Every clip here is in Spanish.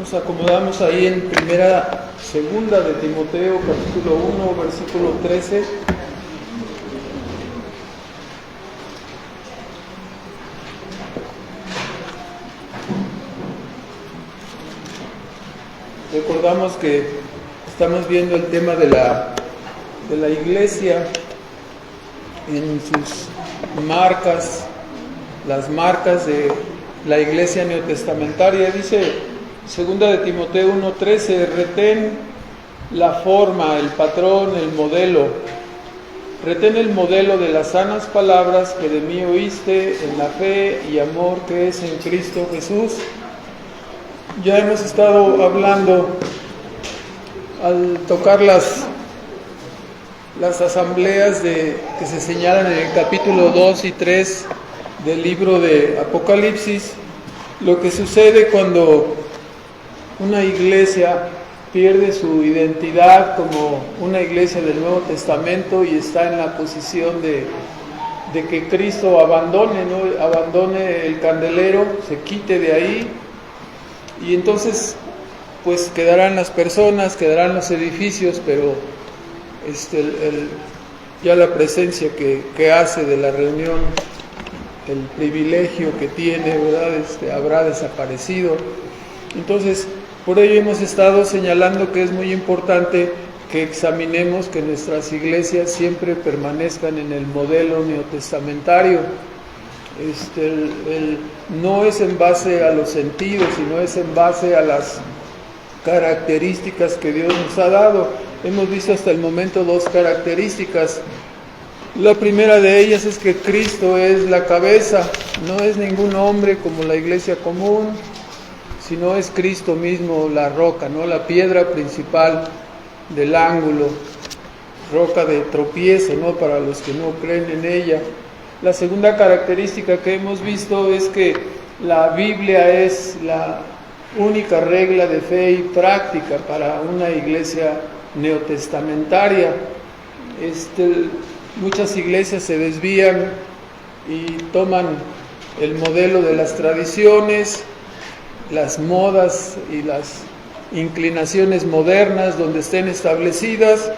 Nos acomodamos ahí en segunda de Timoteo, capítulo 1, versículo 13. Recordamos que estamos viendo el tema de la iglesia en sus marcas, las marcas de la iglesia neotestamentaria. Dice segunda de Timoteo 1:13, retén la forma, el patrón, el modelo. Retén el modelo de las sanas palabras que de mí oíste en la fe y amor que es en Cristo Jesús. Ya hemos estado hablando al tocar las asambleas que se señalan en el capítulo 2 y 3 del libro de Apocalipsis, lo que sucede cuando una iglesia pierde su identidad como una iglesia del Nuevo Testamento y está en la posición de que Cristo abandone el candelero, se quite de ahí, y entonces pues quedarán las personas, quedarán los edificios, pero ya la presencia que hace de la reunión, el privilegio que tiene, ¿verdad? Habrá desaparecido. Entonces, por ello hemos estado señalando que es muy importante que examinemos que nuestras iglesias siempre permanezcan en el modelo neotestamentario. No es en base a los sentidos, sino es en base a las características que Dios nos ha dado. Hemos visto hasta el momento dos características. La primera de ellas es que Cristo es la cabeza, no es ningún hombre como la iglesia común, sino es Cristo mismo la roca, ¿no? La piedra principal del ángulo, roca de tropiezo, ¿no? Para los que no creen en ella. La segunda característica que hemos visto es que la Biblia es la única regla de fe y práctica para una iglesia neotestamentaria. Muchas iglesias se desvían y toman el modelo de las tradiciones, las modas y las inclinaciones modernas donde estén establecidas,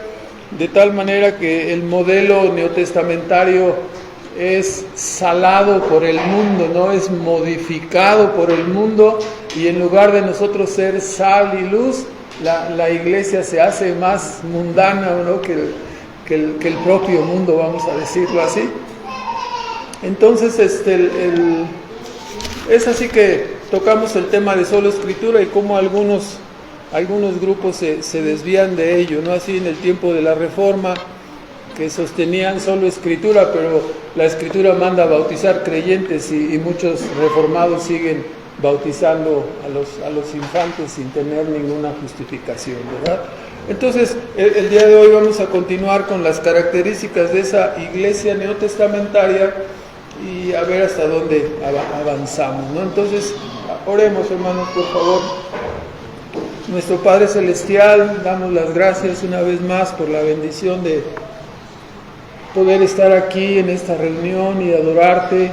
de tal manera que el modelo neotestamentario es salado por el mundo, no es modificado por el mundo, y en lugar de nosotros ser sal y luz, la iglesia se hace más mundana, ¿no? que el propio mundo, vamos a decirlo así. Entonces es así que tocamos el tema de solo escritura y cómo algunos grupos se desvían de ello, ¿no? Así en el tiempo de la Reforma, que sostenían solo escritura, pero la escritura manda a bautizar creyentes y muchos reformados siguen bautizando a los infantes sin tener ninguna justificación, ¿verdad? Entonces, el día de hoy vamos a continuar con las características de esa iglesia neotestamentaria y a ver hasta dónde avanzamos, ¿no? Entonces, oremos, hermanos, por favor. Nuestro Padre Celestial, damos las gracias una vez más por la bendición de poder estar aquí en esta reunión y adorarte,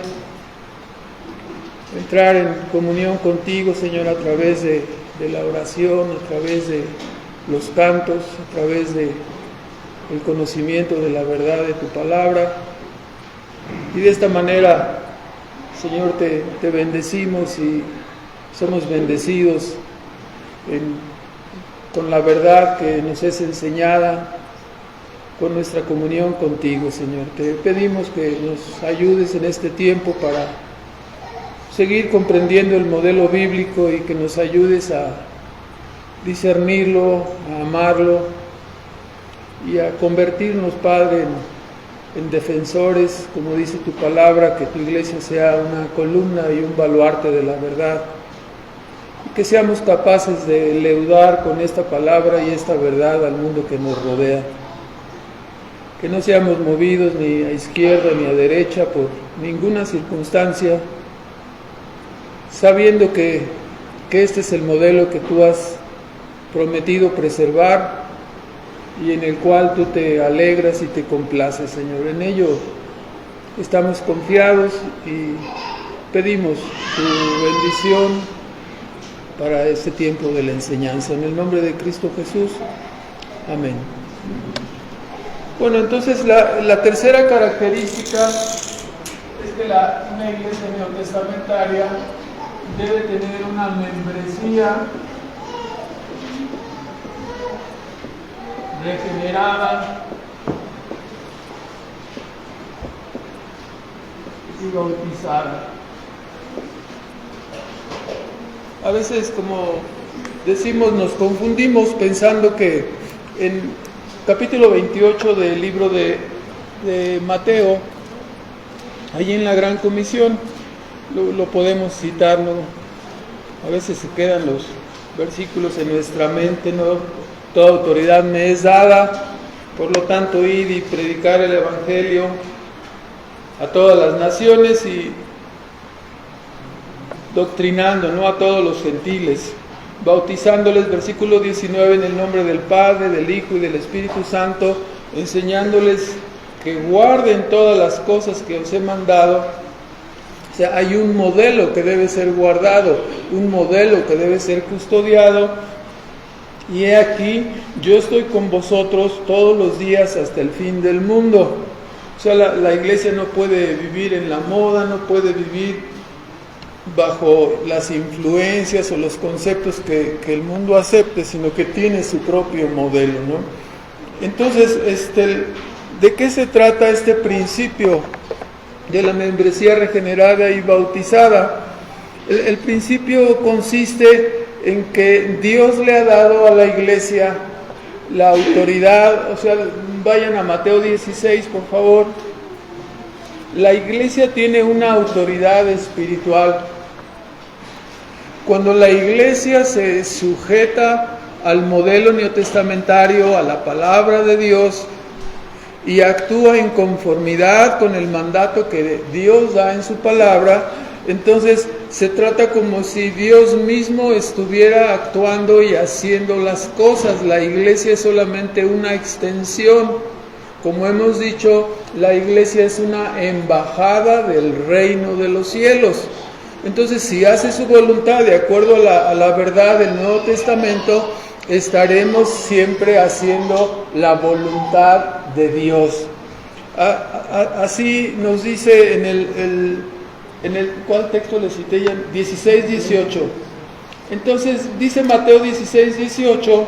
entrar en comunión contigo, Señor, a través de la oración, a través de los cantos, a través de el conocimiento de la verdad de tu palabra. Y de esta manera, Señor, te bendecimos y somos bendecidos con la verdad que nos es enseñada, con nuestra comunión contigo, Señor. Te pedimos que nos ayudes en este tiempo para seguir comprendiendo el modelo bíblico y que nos ayudes a discernirlo, a amarlo y a convertirnos, Padre, en defensores, como dice tu palabra, que tu iglesia sea una columna y un baluarte de la verdad, y que seamos capaces de leudar con esta palabra y esta verdad al mundo que nos rodea, que no seamos movidos ni a izquierda ni a derecha por ninguna circunstancia, sabiendo que este es el modelo que tú has prometido preservar y en el cual tú te alegras y te complaces, Señor. En ello estamos confiados y pedimos tu bendición para este tiempo de la enseñanza. En el nombre de Cristo Jesús. Amén. Bueno, entonces la tercera característica es que una iglesia neotestamentaria debe tener una membresía regenerada y bautizada. A veces, como decimos, nos confundimos pensando que en capítulo 28 del libro de Mateo, allí en la Gran Comisión, lo podemos citar, ¿no? A veces se quedan los versículos en nuestra mente, ¿no? Toda autoridad me es dada, por lo tanto, id y predicar el Evangelio a todas las naciones y doctrinando, ¿no?, a todos los gentiles, bautizándoles, versículo 19, en el nombre del Padre, del Hijo y del Espíritu Santo, enseñándoles que guarden todas las cosas que os he mandado. O sea, hay un modelo que debe ser guardado, un modelo que debe ser custodiado. Y he aquí, yo estoy con vosotros todos los días hasta el fin del mundo. O sea, la iglesia no puede vivir en la moda, no puede vivir bajo las influencias o los conceptos que el mundo acepte, sino que tiene su propio modelo, ¿no? Entonces, ¿de qué se trata este principio de la membresía regenerada y bautizada? El principio consiste en que Dios le ha dado a la iglesia la autoridad. O sea, vayan a Mateo 16, por favor. La iglesia tiene una autoridad espiritual. Cuando la iglesia se sujeta al modelo neotestamentario, a la palabra de Dios, y actúa en conformidad con el mandato que Dios da en su palabra, entonces se trata como si Dios mismo estuviera actuando y haciendo las cosas. La iglesia es solamente una extensión. Como hemos dicho, la iglesia es una embajada del reino de los cielos. Entonces, si hace su voluntad de acuerdo a la verdad del Nuevo Testamento, estaremos siempre haciendo la voluntad de Dios. Así nos dice en el ¿cuál texto le cité ya? 16, 18. Entonces, dice Mateo 16, 18,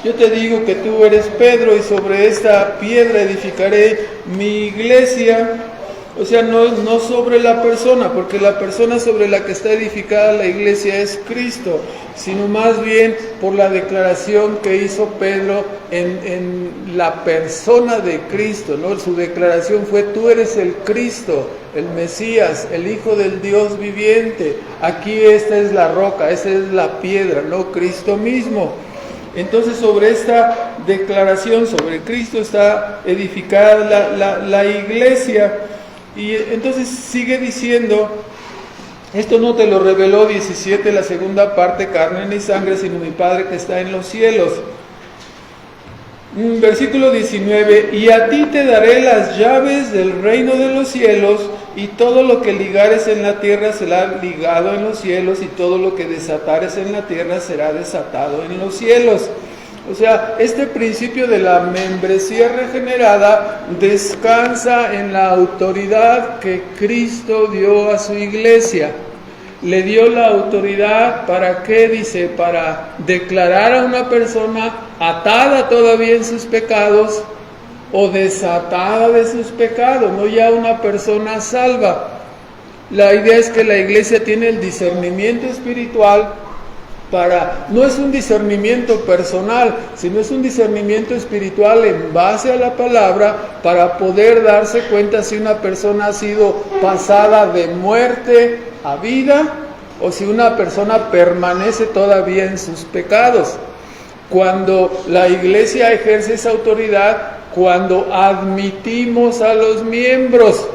yo te digo que tú eres Pedro y sobre esta piedra edificaré mi iglesia. O sea, no sobre la persona, porque la persona sobre la que está edificada la iglesia es Cristo, sino más bien por la declaración que hizo Pedro en la persona de Cristo, ¿no? Su declaración fue: tú eres el Cristo, el Mesías, el Hijo del Dios viviente. Aquí esta es la roca, esta es la piedra, ¿no? Cristo mismo. Entonces, sobre esta declaración, sobre Cristo, está edificada la iglesia. Y entonces sigue diciendo: esto no te lo reveló 17, la segunda parte, carne ni sangre, sino mi Padre que está en los cielos. Versículo 19: y a ti te daré las llaves del reino de los cielos, y todo lo que ligares en la tierra será ligado en los cielos, y todo lo que desatares en la tierra será desatado en los cielos. O sea, este principio de la membresía regenerada descansa en la autoridad que Cristo dio a su iglesia. Le dio la autoridad, ¿para qué? Dice, para declarar a una persona atada todavía en sus pecados o desatada de sus pecados, no ya una persona salva. La idea es que la iglesia tiene el discernimiento espiritual no es un discernimiento personal, sino es un discernimiento espiritual en base a la palabra, para poder darse cuenta si una persona ha sido pasada de muerte a vida o si una persona permanece todavía en sus pecados. Cuando la iglesia ejerce esa autoridad, cuando admitimos a los miembros,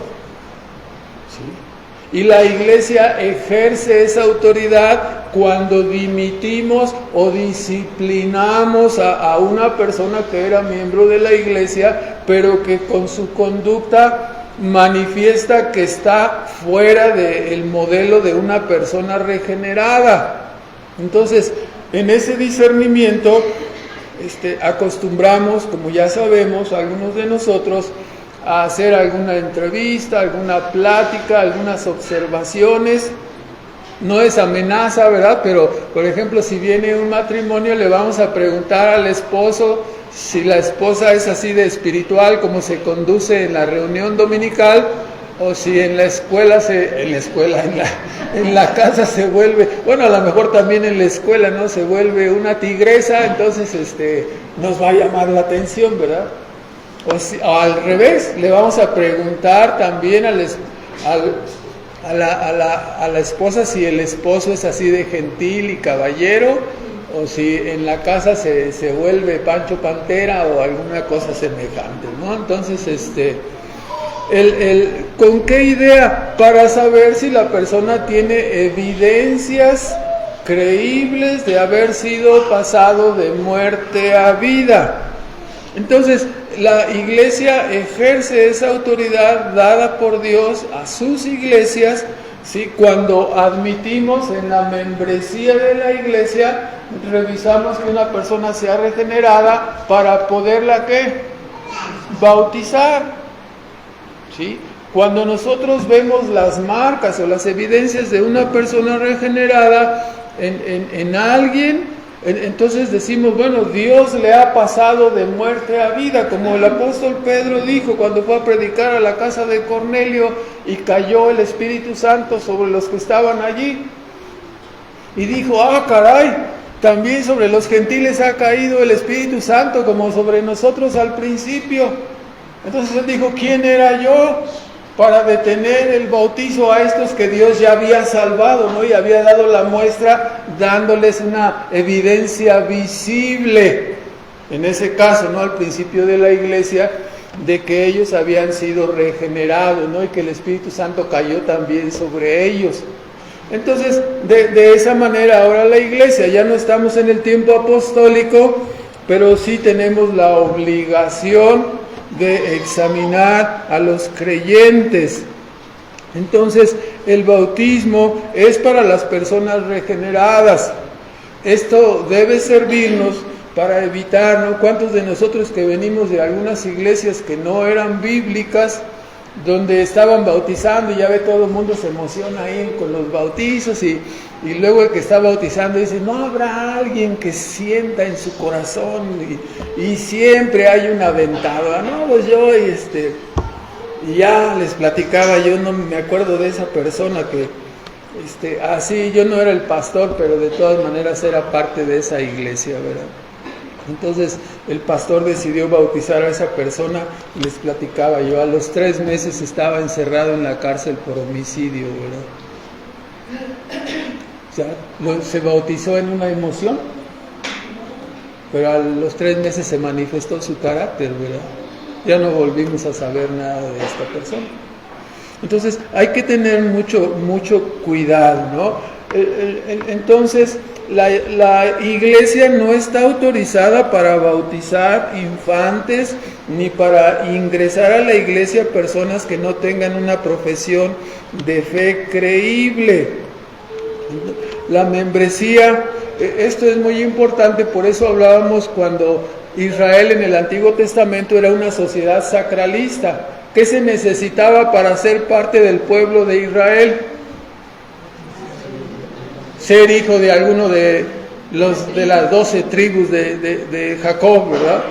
y la iglesia ejerce esa autoridad cuando dimitimos o disciplinamos a una persona que era miembro de la iglesia, pero que con su conducta manifiesta que está fuera del modelo de una persona regenerada. Entonces, en ese discernimiento, acostumbramos, como ya sabemos, algunos de nosotros, a hacer alguna entrevista, alguna plática, algunas observaciones. No es amenaza, ¿verdad? Pero, por ejemplo, si viene un matrimonio, le vamos a preguntar al esposo si la esposa es así de espiritual, como se conduce en la reunión dominical, o si en la escuela, en la casa se vuelve, bueno, a lo mejor también en la escuela, ¿no? Se vuelve una tigresa, entonces nos va a llamar la atención, ¿verdad? O al revés, le vamos a preguntar también a la esposa si el esposo es así de gentil y caballero, o si en la casa se vuelve Pancho Pantera o alguna cosa semejante, ¿no? Entonces, ¿con qué idea? Para saber si la persona tiene evidencias creíbles de haber sido pasado de muerte a vida. Entonces, la iglesia ejerce esa autoridad dada por Dios a sus iglesias, ¿sí? Cuando admitimos en la membresía de la iglesia, revisamos que una persona sea regenerada para poderla, ¿qué? Bautizar, ¿sí? Cuando nosotros vemos las marcas o las evidencias de una persona regenerada en alguien, entonces decimos, bueno, Dios le ha pasado de muerte a vida, como el apóstol Pedro dijo cuando fue a predicar a la casa de Cornelio y cayó el Espíritu Santo sobre los que estaban allí. Y dijo, caray, también sobre los gentiles ha caído el Espíritu Santo como sobre nosotros al principio. Entonces él dijo, ¿quién era yo para detener el bautizo a estos que Dios ya había salvado, ¿no? Y había dado la muestra, dándoles una evidencia visible, en ese caso, ¿no? Al principio de la iglesia, de que ellos habían sido regenerados, ¿no? Y que el Espíritu Santo cayó también sobre ellos. Entonces, de esa manera, ahora la iglesia, ya no estamos en el tiempo apostólico, pero sí tenemos la obligación de examinar a los creyentes. Entonces, el bautismo es para las personas regeneradas. Esto debe servirnos para evitar, ¿no? ¿Cuántos de nosotros que venimos de algunas iglesias que no eran bíblicas, donde estaban bautizando y ya ve todo el mundo se emociona ahí con los bautizos y luego el que está bautizando dice, no habrá alguien que sienta en su corazón y siempre hay un aventado, no, pues yo y ya les platicaba, yo no me acuerdo de esa persona que así yo no era el pastor, pero de todas maneras era parte de esa iglesia, ¿verdad? Entonces el pastor decidió bautizar a esa persona, y les platicaba yo, a los 3 meses estaba encerrado en la cárcel por homicidio, ¿verdad? O sea, se bautizó en una emoción, pero a los 3 meses se manifestó su carácter, ¿verdad? Ya no volvimos a saber nada de esta persona. Entonces hay que tener mucho cuidado, ¿no? Entonces la iglesia no está autorizada para bautizar infantes ni para ingresar a la iglesia personas que no tengan una profesión de fe creíble. La membresía, esto es muy importante, por eso hablábamos cuando Israel en el Antiguo Testamento era una sociedad sacralista. ¿Qué se necesitaba para ser parte del pueblo de Israel? Ser hijo de alguno de las 12 tribus de Jacob, ¿verdad?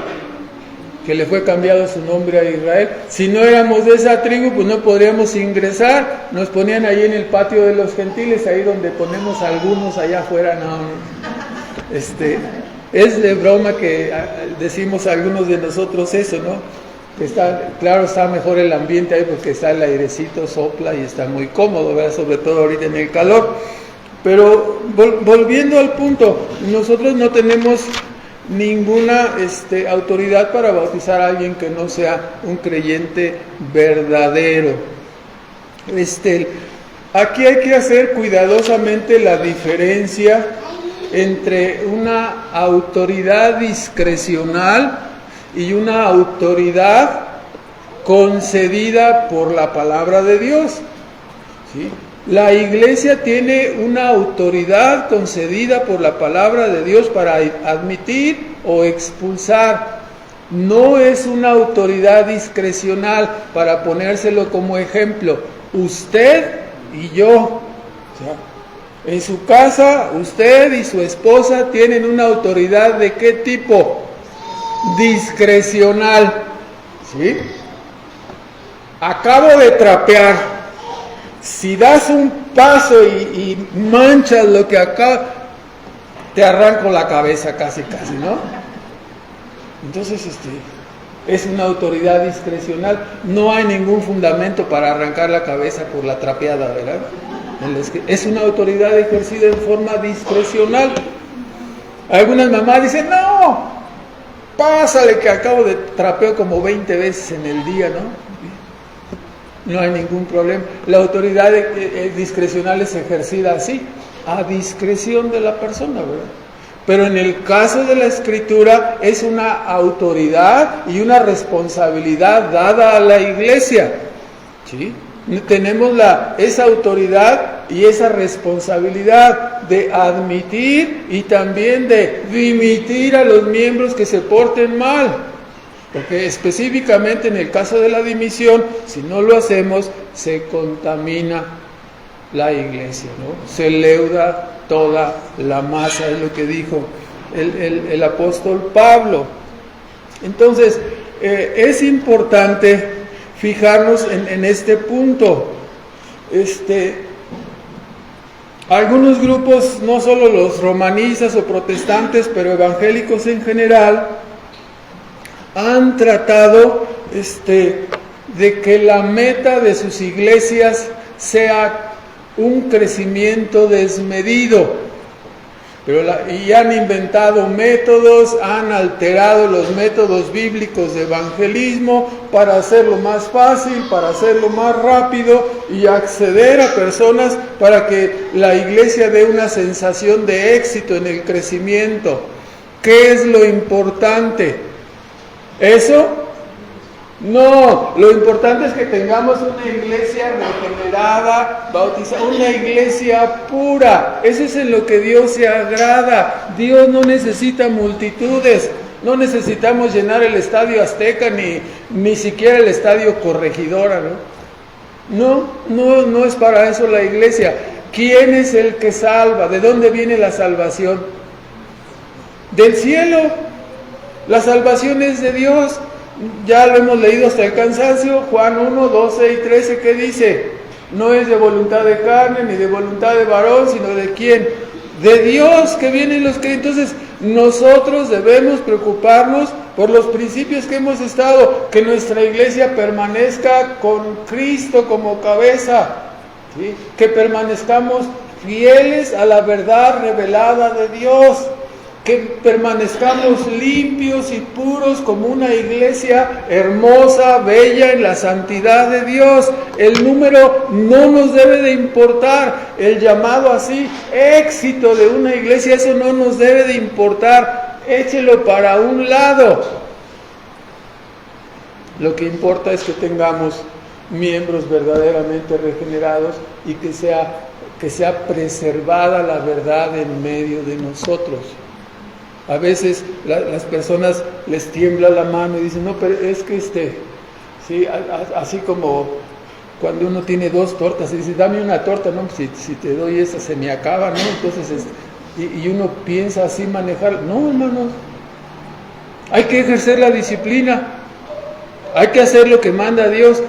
Que le fue cambiado su nombre a Israel. Si no éramos de esa tribu, pues no podríamos ingresar. Nos ponían ahí en el patio de los gentiles, ahí donde ponemos algunos allá afuera. No. Es de broma que decimos algunos de nosotros eso, ¿no? Que está mejor el ambiente ahí porque está el airecito, sopla y está muy cómodo, ¿verdad? Sobre todo ahorita en el calor. Pero volviendo al punto, nosotros no tenemos ninguna autoridad para bautizar a alguien que no sea un creyente verdadero. Aquí hay que hacer cuidadosamente la diferencia entre una autoridad discrecional y una autoridad concedida por la palabra de Dios, ¿sí? La iglesia tiene una autoridad concedida por la palabra de Dios para admitir o expulsar. No es una autoridad discrecional. Para ponérselo como ejemplo, usted y yo, o sea, en su casa, usted y su esposa tienen una autoridad ¿de qué tipo? Discrecional. ¿Sí? Acabo de trapear. Si das un paso y manchas lo que acá, te arranco la cabeza casi, ¿no? Entonces, es una autoridad discrecional. No hay ningún fundamento para arrancar la cabeza por la trapeada, ¿verdad? Es una autoridad ejercida en forma discrecional. Algunas mamás dicen, no, pásale que acabo de trapeo como 20 veces en el día, ¿no? No hay ningún problema. La autoridad discrecional es ejercida así, a discreción de la persona, ¿verdad? Pero en el caso de la Escritura es una autoridad y una responsabilidad dada a la iglesia, ¿sí? Tenemos esa autoridad y esa responsabilidad de admitir y también de dimitir a los miembros que se porten mal. Porque específicamente en el caso de la dimisión, si no lo hacemos, se contamina la iglesia, ¿no? Se leuda toda la masa, es lo que dijo el apóstol Pablo. Entonces, es importante fijarnos en este punto. Algunos grupos, no solo los romanistas o protestantes, pero evangélicos en general, han tratado de que la meta de sus iglesias sea un crecimiento desmedido. Y han inventado métodos, han alterado los métodos bíblicos de evangelismo para hacerlo más fácil, para hacerlo más rápido y acceder a personas para que la iglesia dé una sensación de éxito en el crecimiento. ¿Qué es lo importante? ¿Eso? No, lo importante es que tengamos una iglesia regenerada, bautizada, una iglesia pura. Eso es en lo que Dios se agrada. Dios no necesita multitudes, no necesitamos llenar el Estadio Azteca ni siquiera el Estadio Corregidora, ¿no? No es para eso la iglesia. ¿Quién es el que salva? ¿De dónde viene la salvación? Del cielo. La salvación es de Dios. Ya lo hemos leído hasta el cansancio. Juan 1, 12 y 13, ¿qué dice? No es de voluntad de carne ni de voluntad de varón, sino de ¿quién? De Dios, que vienen los que... Entonces nosotros debemos preocuparnos por los principios que hemos estado, que nuestra iglesia permanezca con Cristo como cabeza, ¿sí? Que permanezcamos fieles a la verdad revelada de Dios, que permanezcamos limpios y puros como una iglesia hermosa, bella en la santidad de Dios. El número no nos debe de importar, el llamado así, éxito de una iglesia, eso no nos debe de importar, échelo para un lado. Lo que importa es que tengamos miembros verdaderamente regenerados y que sea preservada la verdad en medio de nosotros. A veces las personas les tiembla la mano y dicen, no, pero es que sí, así como cuando uno tiene 2 tortas y dice, dame una torta, no, si te doy esa se me acaba, ¿no? Entonces, y uno piensa así manejar. No, hermanos, hay que ejercer la disciplina, hay que hacer lo que manda Dios.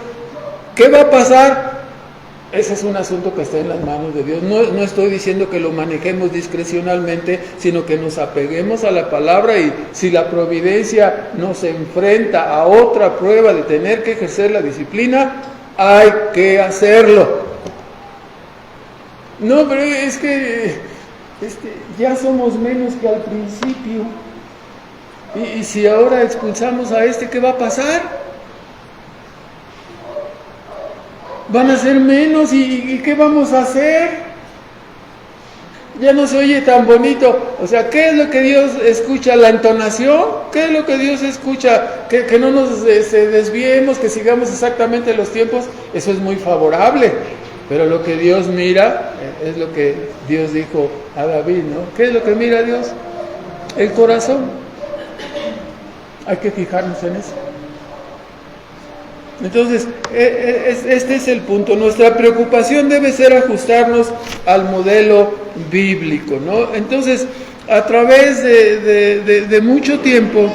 ¿Qué va a pasar? Ese es un asunto que está en las manos de Dios. No estoy diciendo que lo manejemos discrecionalmente, sino que nos apeguemos a la palabra, y si la providencia nos enfrenta a otra prueba de tener que ejercer la disciplina, hay que hacerlo. No, pero es que ya somos menos que al principio. Y si ahora expulsamos a ¿qué va a pasar? Van a ser menos, ¿y qué vamos a hacer? Ya no se oye tan bonito. O sea, ¿qué es lo que Dios escucha? ¿La entonación? ¿Qué es lo que Dios escucha? Que no nos desviemos, que sigamos exactamente los tiempos. Eso es muy favorable. Pero lo que Dios mira es lo que Dios dijo a David, ¿no? ¿Qué es lo que mira Dios? El corazón. Hay que fijarnos en eso. Entonces, este es el punto. Nuestra preocupación debe ser ajustarnos al modelo bíblico, ¿no? Entonces, a través de mucho tiempo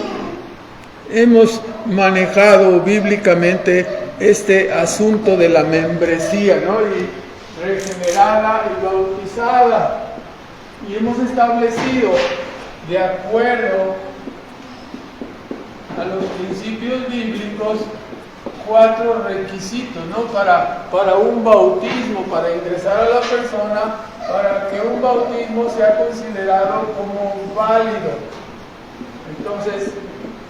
hemos manejado bíblicamente este asunto de la membresía, ¿no? Y regenerada y bautizada. Y hemos establecido, de acuerdo a los principios bíblicos, 4 requisitos, ¿no? Para un bautismo, para ingresar a la persona, para que un bautismo sea considerado como válido. Entonces,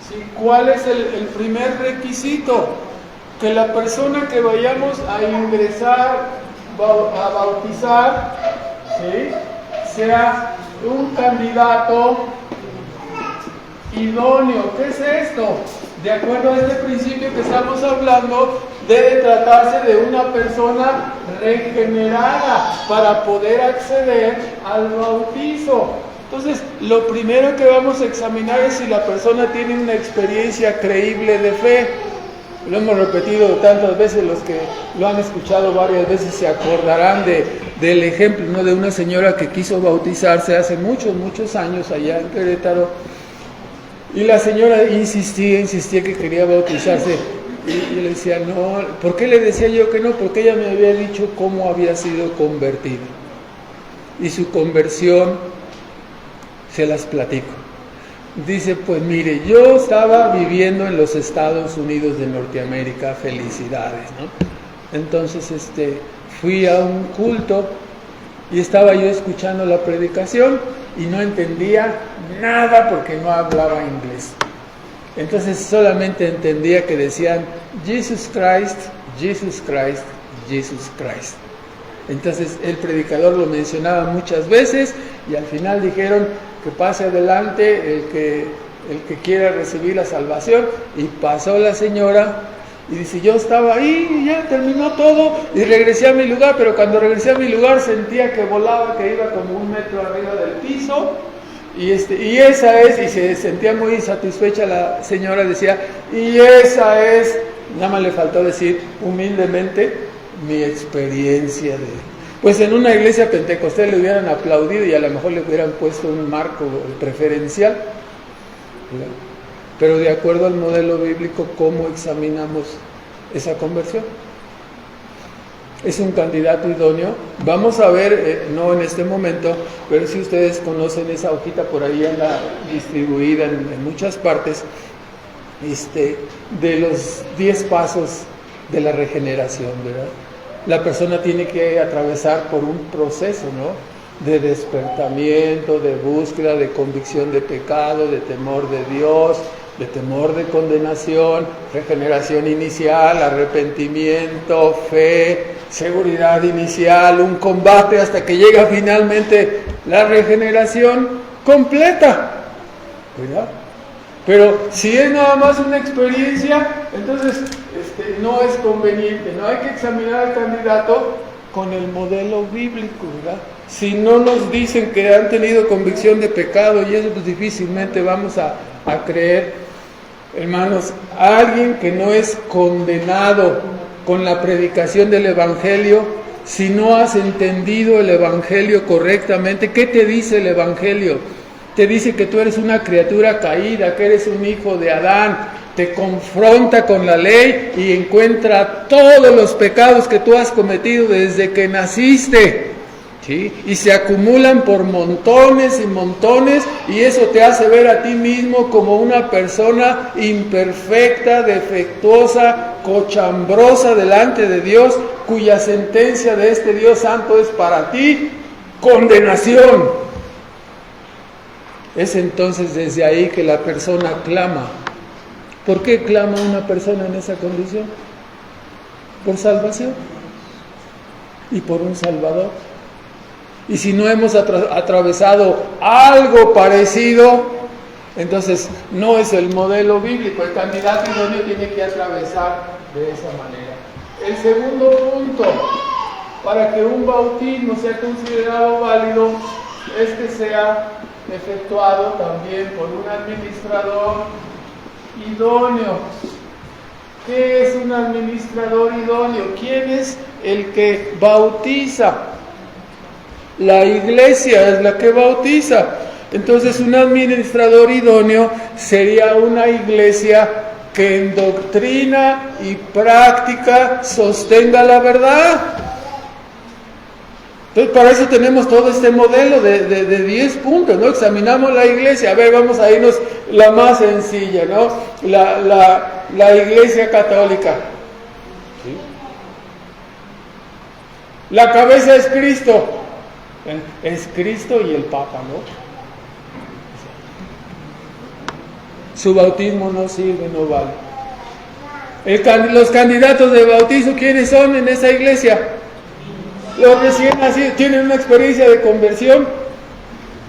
¿sí? ¿Cuál es el primer requisito? Que la persona que vayamos a ingresar, a bautizar, ¿sí? Sea un candidato idóneo. ¿Qué es esto? De acuerdo a este principio que estamos hablando, debe tratarse de una persona regenerada para poder acceder al bautizo. Entonces, lo primero que vamos a examinar es si la persona tiene una experiencia creíble de fe. Lo hemos repetido tantas veces, los que lo han escuchado varias veces se acordarán del ejemplo, ¿no? De una señora que quiso bautizarse hace muchos años allá en Querétaro. Y la señora insistía que quería bautizarse. Y le decía, no. ¿Por qué le decía yo que no? Porque ella me había dicho cómo había sido convertida. Y su conversión, se las platico. Dice, pues mire, yo estaba viviendo en los Estados Unidos de Norteamérica, felicidades, ¿no? Entonces, fui a un culto y estaba yo escuchando la predicación y no entendía nada porque no hablaba inglés. Entonces solamente entendía que decían Jesus Christ, Jesus Christ, Jesus Christ. Entonces el predicador lo mencionaba muchas veces y al final dijeron que pase adelante el que quiera recibir la salvación, y pasó la señora. Y dice, yo estaba ahí y ya terminó todo y regresé a mi lugar, pero cuando regresé a mi lugar sentía que volaba, que iba como 1 metro arriba del piso, y esa es, y se sentía muy satisfecha la señora, decía, y esa es, nada más le faltó decir humildemente, mi experiencia pues en una iglesia pentecostal le hubieran aplaudido y a lo mejor le hubieran puesto un marco preferencial, ¿verdad? Pero de acuerdo al modelo bíblico, ¿cómo examinamos esa conversión? ¿Es un candidato idóneo? Vamos a ver, no en este momento, pero si ustedes conocen esa hojita, por ahí anda distribuida en muchas partes, de los 10 pasos de la regeneración, ¿verdad? La persona tiene que atravesar por un proceso, ¿no? De despertamiento, de búsqueda, de convicción de pecado, de temor de Dios, de temor de condenación, regeneración inicial, arrepentimiento, fe, seguridad inicial, un combate hasta que llega finalmente la regeneración completa, ¿verdad? Pero si es nada más una experiencia, entonces no es conveniente, no hay que examinar al candidato con el modelo bíblico, ¿verdad? Si no nos dicen que han tenido convicción de pecado y eso, pues difícilmente vamos a creer. Hermanos, alguien que no es condenado con la predicación del Evangelio, si no has entendido el Evangelio correctamente, ¿qué te dice el Evangelio? Te dice que tú eres una criatura caída, que eres un hijo de Adán, te confronta con la ley y encuentra todos los pecados que tú has cometido desde que naciste, ¿sí? Y se acumulan por montones y montones, y eso te hace ver a ti mismo como una persona imperfecta, defectuosa, cochambrosa delante de Dios, cuya sentencia de este Dios santo es para ti condenación. Es entonces desde ahí que la persona clama. ¿Por qué clama una persona en esa condición? Por salvación y por un Salvador. Y si no hemos atravesado algo parecido, entonces no es el modelo bíblico. El candidato idóneo tiene que atravesar de esa manera. El segundo punto, para que un bautismo sea considerado válido es que sea efectuado también por un administrador idóneo. ¿Qué es un administrador idóneo? ¿Quién es el que bautiza? La iglesia es la que bautiza. Entonces, un administrador idóneo sería una iglesia que en doctrina y práctica sostenga la verdad. Entonces, para eso tenemos todo este modelo de 10 puntos, ¿no? Examinamos la iglesia. A ver, vamos a irnos la más sencilla, ¿no? La iglesia católica. ¿Sí? La cabeza es Cristo. Es Cristo y el Papa, ¿no? Su bautismo no sirve, no vale. Los candidatos de bautizo, ¿quiénes son en esa iglesia? Los recién nacidos. ¿Tienen una experiencia de conversión?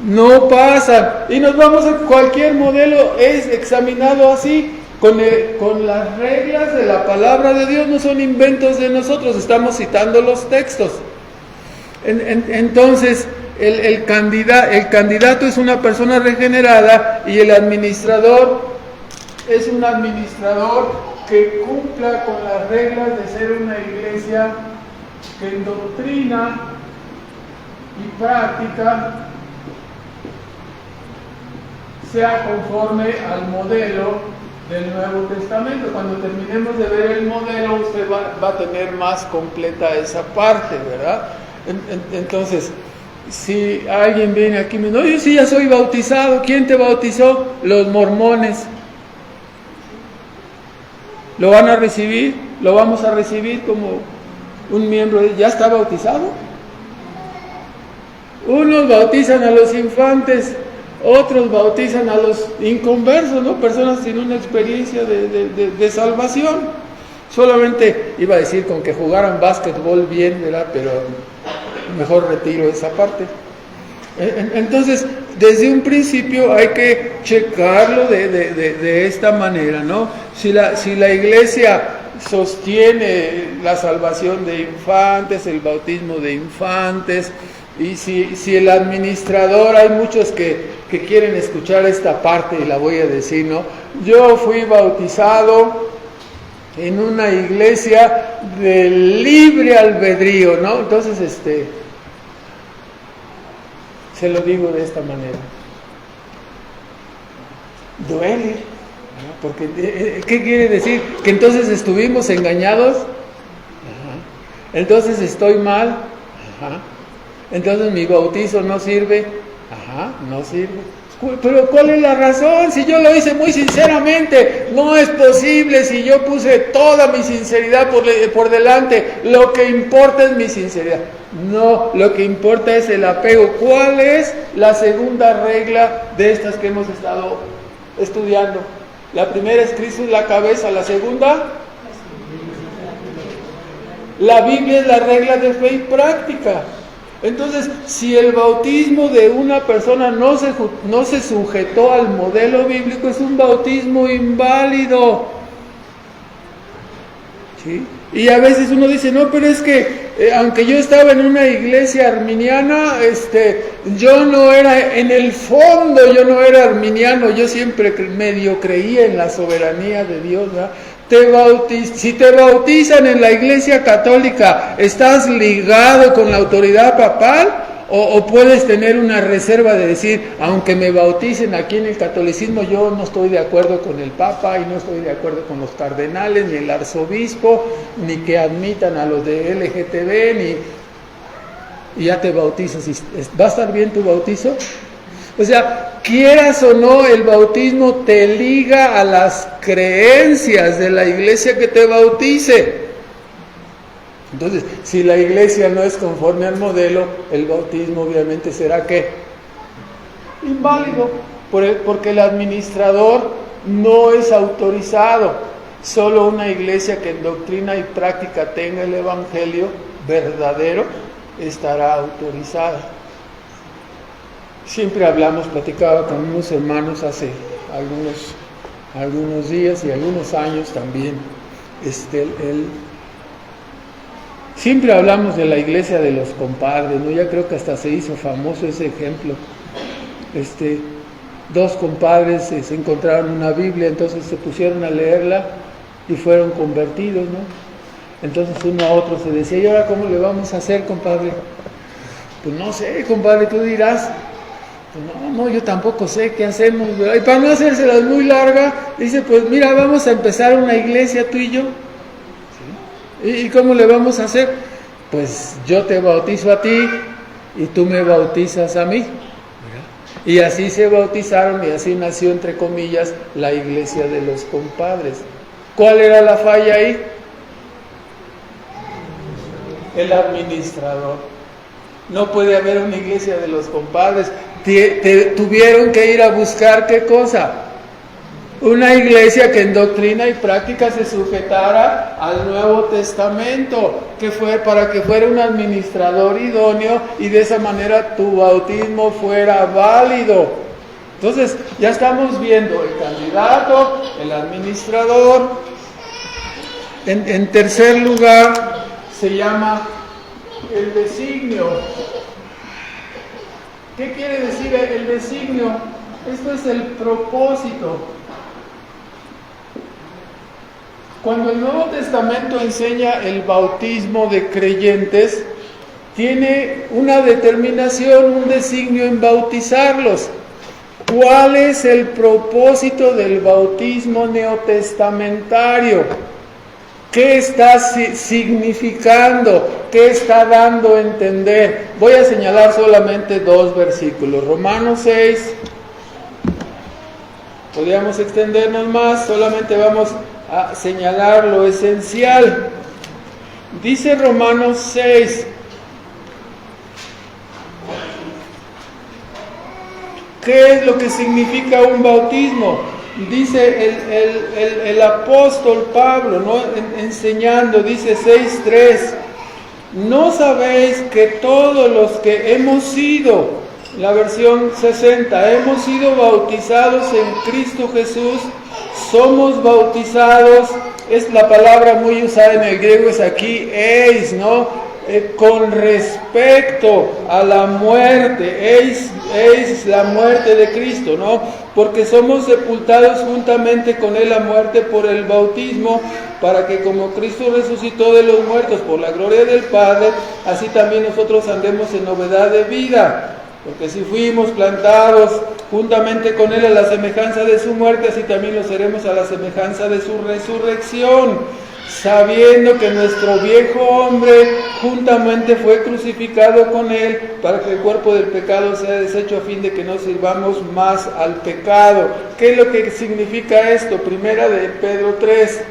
No pasan. Y nos vamos a cualquier modelo, es examinado así, con las reglas de la palabra de Dios, no son inventos de nosotros, estamos citando los textos. Entonces, el candidato es una persona regenerada y el administrador es un administrador que cumpla con las reglas de ser una iglesia que en doctrina y práctica sea conforme al modelo del Nuevo Testamento. Cuando terminemos de ver el modelo, usted va a tener más completa esa parte, ¿verdad? Entonces, si alguien viene aquí y me dice, no, yo sí ya soy bautizado. ¿Quién te bautizó? Los mormones. ¿Lo van a recibir? ¿Lo vamos a recibir como un miembro? ¿Ya está bautizado? Unos bautizan a los infantes, otros bautizan a los inconversos, ¿no? Personas sin una experiencia de salvación. Solamente iba a decir con que jugaran básquetbol bien, ¿verdad? Pero mejor retiro esa parte. Entonces, desde un principio hay que checarlo de esta manera, ¿no? Si la iglesia sostiene la salvación de infantes, el bautismo de infantes, y si el administrador, hay muchos que quieren escuchar esta parte y la voy a decir, ¿no? Yo fui bautizado en una iglesia de libre albedrío, ¿no? Entonces, se lo digo de esta manera. Duele, ¿no? Porque, ¿qué quiere decir? Que entonces estuvimos engañados. Ajá. Entonces estoy mal. Ajá. Entonces mi bautizo no sirve. Ajá, no sirve. Pero ¿cuál es la razón? Si yo lo hice muy sinceramente, no es posible. Si yo puse toda mi sinceridad por delante, lo que importa es mi sinceridad. No, lo que importa es el apego. ¿Cuál es la segunda regla de estas que hemos estado estudiando? La primera es Cristo es la cabeza. La segunda, la Biblia es la regla de fe y práctica. Entonces, si el bautismo de una persona no se sujetó al modelo bíblico, es un bautismo inválido. ¿Sí? Y a veces uno dice, no, pero es que aunque yo estaba en una iglesia arminiana, yo no era, en el fondo yo no era arminiano, yo siempre medio creía en la soberanía de Dios, ¿verdad? Si te bautizan en la iglesia católica, ¿estás ligado con la autoridad papal? ¿O puedes tener una reserva de decir, aunque me bauticen aquí en el catolicismo, yo no estoy de acuerdo con el papa y no estoy de acuerdo con los cardenales, ni el arzobispo, ni que admitan a los de LGTB, y ya te bautizas? ¿Va a estar bien tu bautizo? O sea, quieras o no, el bautismo te liga a las creencias de la iglesia que te bautice. Entonces, si la iglesia no es conforme al modelo, el bautismo obviamente será ¿qué? Inválido, porque el administrador no es autorizado. Solo una iglesia que en doctrina y práctica tenga el evangelio verdadero estará autorizada. Siempre platicaba con unos hermanos hace algunos días y algunos años también. Siempre hablamos de la iglesia de los compadres, ¿no? Ya creo que hasta se hizo famoso ese ejemplo. Dos compadres se encontraron una Biblia, entonces se pusieron a leerla y fueron convertidos, ¿no? Entonces uno a otro se decía, ¿y ahora cómo le vamos a hacer, compadre? Pues no sé, compadre, tú dirás. Pues no, yo tampoco sé qué hacemos, ¿verdad? Y para no hacérselas muy larga, dice, pues mira, vamos a empezar una iglesia tú y yo. ¿Sí? ¿Y cómo le vamos a hacer? Pues yo te bautizo a ti y tú me bautizas a mí. Y así se bautizaron y así nació, entre comillas, la iglesia de los compadres. ¿Cuál era la falla ahí? El administrador. No puede haber una iglesia de los compadres. Tuvieron que ir a buscar ¿qué cosa? Una iglesia que en doctrina y práctica se sujetara al Nuevo Testamento, que fue para que fuera un administrador idóneo y de esa manera tu bautismo fuera válido. Entonces, ya estamos viendo el candidato, el administrador. En tercer lugar, se llama el designio. ¿Qué quiere decir el designio? Esto es el propósito. Cuando el Nuevo Testamento enseña el bautismo de creyentes, tiene una determinación, un designio en bautizarlos. ¿Cuál es el propósito del bautismo neotestamentario? ¿Qué está significando? ¿Qué está dando a entender? Voy a señalar solamente 2 versículos. Romanos 6. Podríamos extendernos más, solamente vamos a señalar lo esencial. Dice Romanos 6. ¿Qué es lo que significa un bautismo? Dice el apóstol Pablo, ¿no? Enseñando, dice 6:3, ¿no sabéis que todos los que hemos sido, la versión 60, hemos sido bautizados en Cristo Jesús, somos bautizados, es la palabra muy usada en el griego, es aquí, eis, ¿no? Con respecto a la muerte, eis la muerte de Cristo, ¿no? Porque somos sepultados juntamente con Él a muerte por el bautismo, para que como Cristo resucitó de los muertos por la gloria del Padre, así también nosotros andemos en novedad de vida. Porque si fuimos plantados juntamente con Él a la semejanza de su muerte, así también lo seremos a la semejanza de su resurrección, sabiendo que nuestro viejo hombre juntamente fue crucificado con Él, para que el cuerpo del pecado sea deshecho, a fin de que no sirvamos más al pecado. ¿Qué es lo que significa esto? Primera de Pedro 3.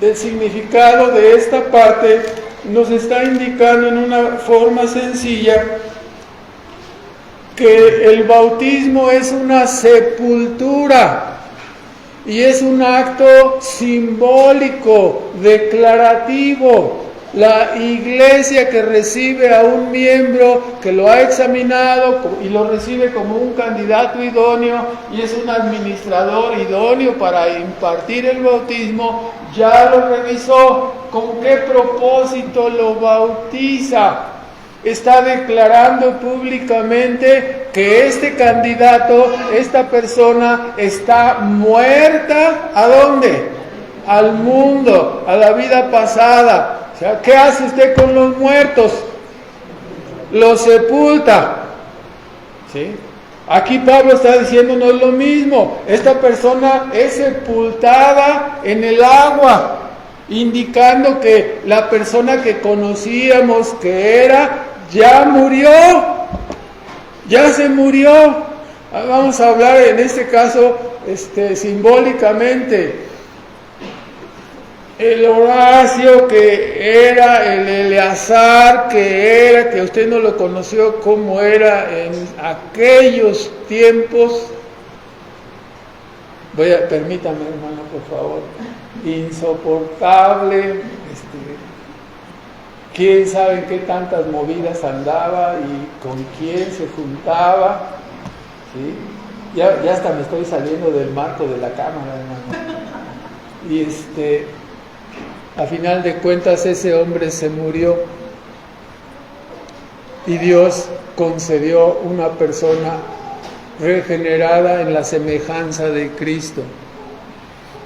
Del significado de esta parte nos está indicando en una forma sencilla que el bautismo es una sepultura y es un acto simbólico, declarativo. La iglesia que recibe a un miembro que lo ha examinado y lo recibe como un candidato idóneo y es un administrador idóneo para impartir el bautismo, ya lo revisó. ¿Con qué propósito lo bautiza? Está declarando públicamente que este candidato, esta persona, está muerta. ¿A dónde? Al mundo, a la vida pasada. O sea, ¿qué hace usted con los muertos? Los sepulta. ¿Sí? Aquí Pablo está diciéndonos lo mismo. Esta persona es sepultada en el agua, indicando que la persona que conocíamos que era, ya murió, ya se murió. Vamos a hablar en este caso simbólicamente. El Horacio que era, el Eleazar que era, que usted no lo conoció como era en aquellos tiempos. Permítame, hermano, por favor. Insoportable, quién sabe en qué tantas movidas andaba y con quién se juntaba, ¿sí? Ya hasta me estoy saliendo del marco de la cámara, hermano. Y A final de cuentas ese hombre se murió y Dios concedió una persona regenerada en la semejanza de Cristo,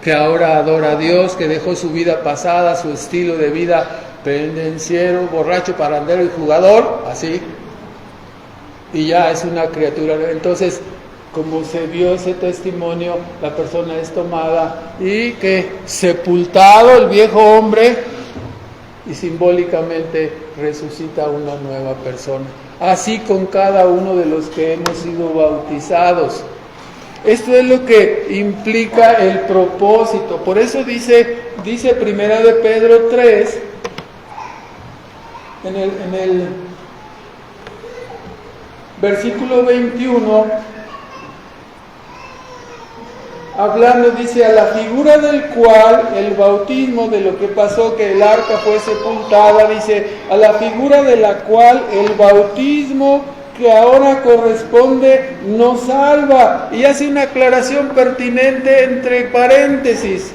que ahora adora a Dios, que dejó su vida pasada, su estilo de vida pendenciero, borracho, parrandero y jugador, así, y ya es una criatura. Entonces, como se dio ese testimonio, la persona es tomada y que sepultado el viejo hombre y simbólicamente resucita una nueva persona. Así con cada uno de los que hemos sido bautizados. Esto es lo que implica el propósito. Por eso dice Primera de Pedro 3, en el versículo 21, hablando, dice, a la figura del cual el bautismo, de lo que pasó, que el arca fue sepultada, dice, a la figura de la cual el bautismo que ahora corresponde nos salva. Y hace una aclaración pertinente entre paréntesis.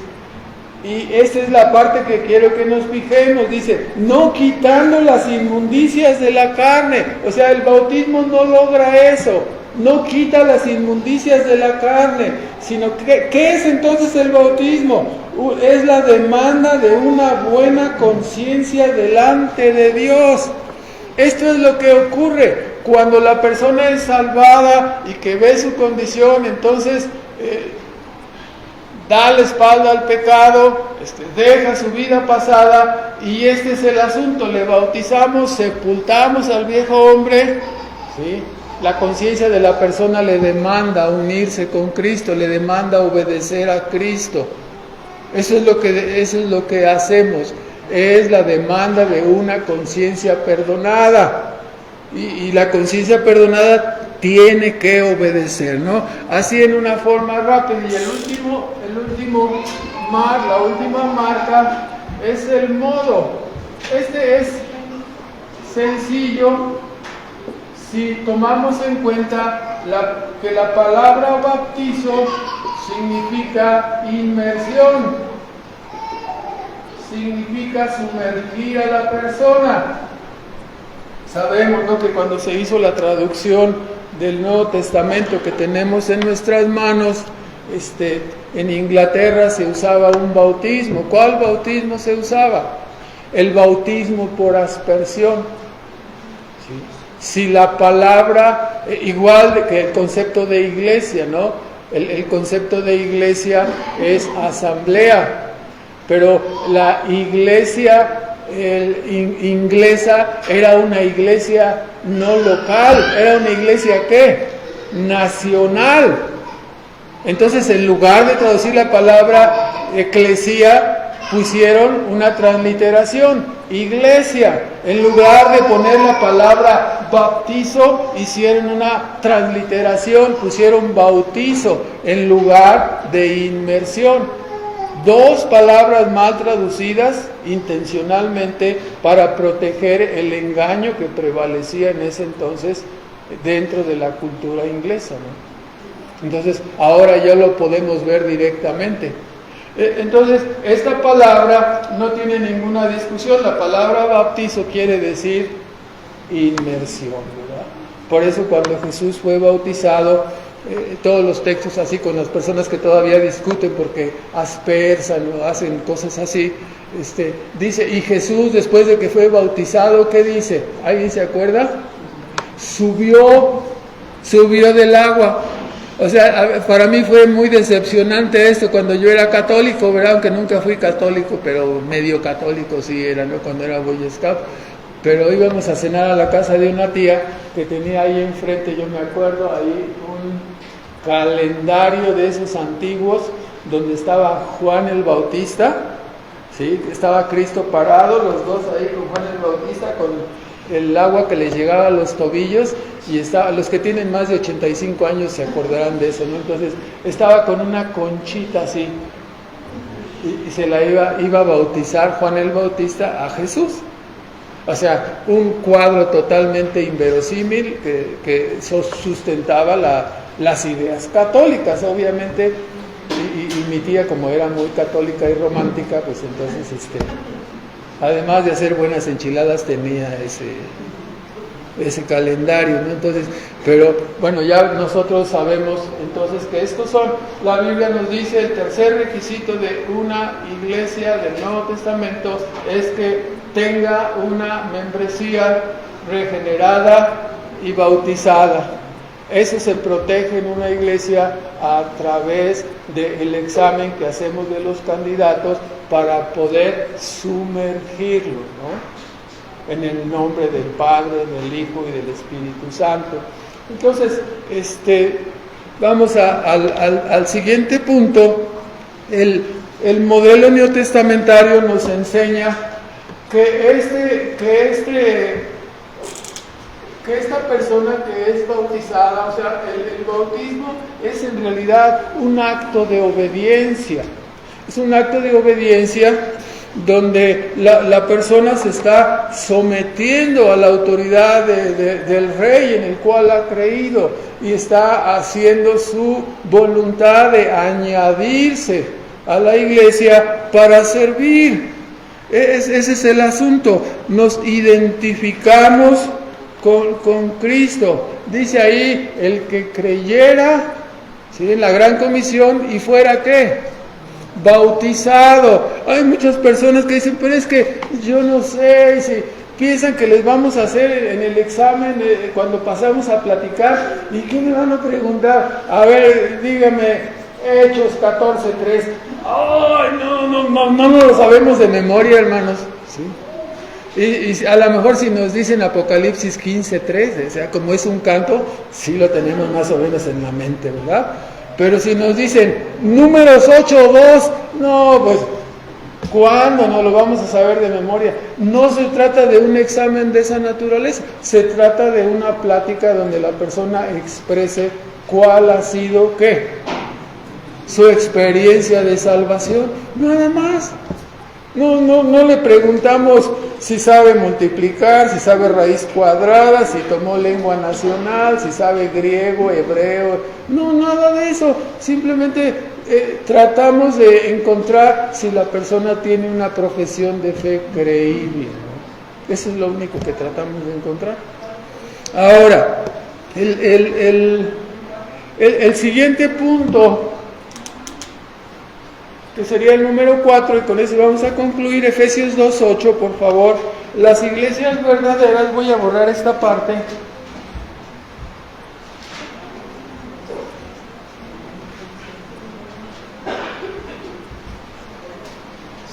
Y esta es la parte que quiero que nos fijemos. Dice, no quitando las inmundicias de la carne. O sea, el bautismo no logra eso. No quita las inmundicias de la carne. Sino que, ¿qué es entonces el bautismo? Es la demanda de una buena conciencia delante de Dios. Esto es lo que ocurre cuando la persona es salvada y que ve su condición, entonces da la espalda al pecado, deja su vida pasada, y este es el asunto. Le bautizamos, sepultamos al viejo hombre, ¿sí? La conciencia de la persona le demanda unirse con Cristo, le demanda obedecer a Cristo. Eso es lo que hacemos. Es la demanda de una conciencia perdonada. Y la conciencia perdonada tiene que obedecer, ¿no? Así en una forma rápida. Y la última marca es el modo. Este es sencillo si tomamos en cuenta que la palabra bautizo significa inmersión, significa sumergir a la persona. Sabemos, ¿no?, que cuando se hizo la traducción del Nuevo Testamento que tenemos en nuestras manos, en Inglaterra se usaba un bautismo. ¿Cuál bautismo se usaba? El bautismo por aspersión. ¿Sí? Si la palabra, igual que el concepto de iglesia, ¿no? El concepto de iglesia es asamblea, pero la iglesia inglesa era una iglesia no local, era una iglesia ¿qué? Nacional. Entonces, en lugar de traducir la palabra eclesia, pusieron una transliteración, iglesia. En lugar de poner la palabra bautizo, hicieron una transliteración, pusieron bautizo en lugar de inmersión. Dos palabras mal traducidas intencionalmente para proteger el engaño que prevalecía en ese entonces dentro de la cultura inglesa, ¿no? Entonces, ahora ya lo podemos ver directamente. Entonces, esta palabra no tiene ninguna discusión. La palabra bautizo quiere decir inmersión, ¿verdad? Por eso cuando Jesús fue bautizado, todos los textos así, con las personas que todavía discuten porque aspersan o hacen cosas así, dice, y Jesús después de que fue bautizado, ¿qué dice? ¿Alguien se acuerda? Subió del agua. O sea, para mí fue muy decepcionante esto cuando yo era católico, ¿verdad? Aunque nunca fui católico, pero medio católico sí era, ¿no? Cuando era Boy Scout. Pero íbamos a cenar a la casa de una tía que tenía ahí enfrente, yo me acuerdo, ahí un calendario de esos antiguos donde estaba Juan el Bautista, ¿sí? Estaba Cristo parado, los dos ahí con Juan el Bautista, con el agua que les llegaba a los tobillos, y estaba, los que tienen más de 85 años se acordarán de eso, ¿no? Entonces estaba con una conchita así, y se la iba a bautizar Juan el Bautista a Jesús. O sea, un cuadro totalmente inverosímil que sustentaba las ideas católicas, obviamente, y mi tía, como era muy católica y romántica, pues entonces, además de hacer buenas enchiladas, tenía ese calendario, ¿no? Entonces, pero bueno, ya nosotros sabemos entonces que estos son, la Biblia nos dice, el tercer requisito de una iglesia del Nuevo Testamento es que tenga una membresía regenerada y bautizada. Eso se protege en una iglesia a través del examen que hacemos de los candidatos para poder sumergirlo, ¿no? En el nombre del Padre, del Hijo y del Espíritu Santo. Entonces, vamos al siguiente punto. El modelo neotestamentario nos enseña que esta persona que es bautizada, o sea, el bautismo es en realidad un acto de obediencia. Es un acto de obediencia donde la persona se está sometiendo a la autoridad del rey en el cual ha creído y está haciendo su voluntad de añadirse a la iglesia para servir. Ese es el asunto. Nos identificamos con Cristo. Dice ahí, el que creyera, ¿sí?, en la gran comisión y fuera ¿qué? Bautizado. Hay muchas personas que dicen, pero es que yo no sé, si piensan que les vamos a hacer en el examen cuando pasamos a platicar, ¿y qué me van a preguntar? A ver, dígame, Hechos 14:3. Ay, no lo sabemos de memoria, hermanos. ¿Sí? Y a lo mejor si nos dicen Apocalipsis 15:3, o sea, como es un canto, sí lo tenemos más o menos en la mente, ¿verdad? Pero si nos dicen Números 8:2, no, pues, ¿cuándo no lo vamos a saber de memoria? No se trata de un examen de esa naturaleza, se trata de una plática donde la persona exprese cuál ha sido, ¿qué? Su experiencia de salvación, nada más. No le preguntamos si sabe multiplicar, si sabe raíz cuadrada, si tomó lengua nacional, si sabe griego, hebreo, no, nada de eso. Simplemente tratamos de encontrar si la persona tiene una profesión de fe creíble, ¿no? Eso es lo único que tratamos de encontrar. Ahora, el siguiente punto, que sería el número 4, y con eso vamos a concluir, Efesios 2:8, por favor. Las iglesias verdaderas, voy a borrar esta parte.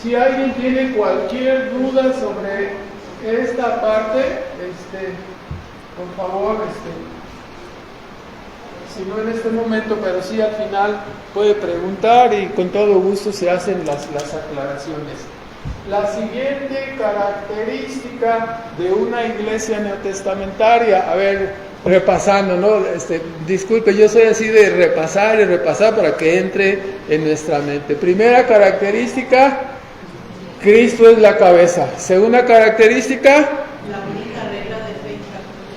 Si alguien tiene cualquier duda sobre esta parte, por favor, si no en este momento, pero sí al final puede preguntar y con todo gusto se hacen las aclaraciones. La siguiente característica de una iglesia neotestamentaria, a ver, repasando, ¿no? Disculpe, yo soy así de repasar y repasar para que entre en nuestra mente. Primera característica, Cristo es la cabeza. Segunda característica,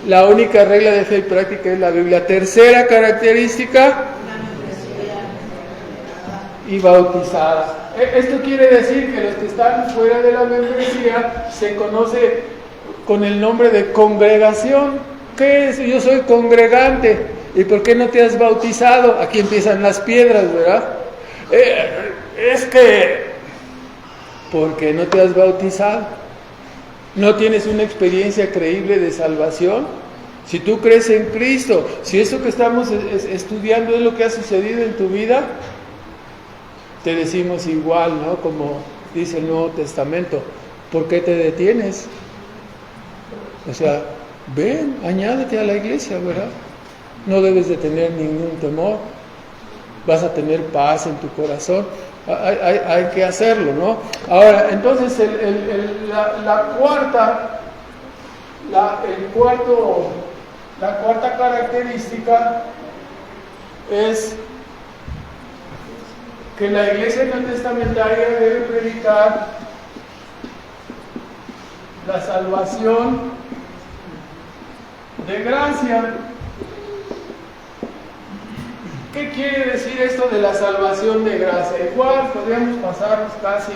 la única regla de fe y práctica es la Biblia. Tercera característica, y bautizada. Esto quiere decir que los que están fuera de la membresía se conoce con el nombre de congregación. ¿Qué es? Yo soy congregante. ¿Y por qué no te has bautizado? Aquí empiezan las piedras, ¿verdad? Es que, ¿por qué no te has bautizado? ¿No tienes una experiencia creíble de salvación? Si tú crees en Cristo, si esto que estamos estudiando es lo que ha sucedido en tu vida, te decimos igual, ¿no? Como dice el Nuevo Testamento, ¿por qué te detienes? O sea, ven, añádete a la iglesia, ¿verdad? No debes de tener ningún temor, vas a tener paz en tu corazón. Hay que hacerlo, ¿no? Ahora, entonces, la cuarta característica es que la iglesia neotestamentaria debe predicar la salvación de gracia. ¿Qué ¿Qué quiere decir esto de la salvación de gracia? Igual podríamos pasarnos casi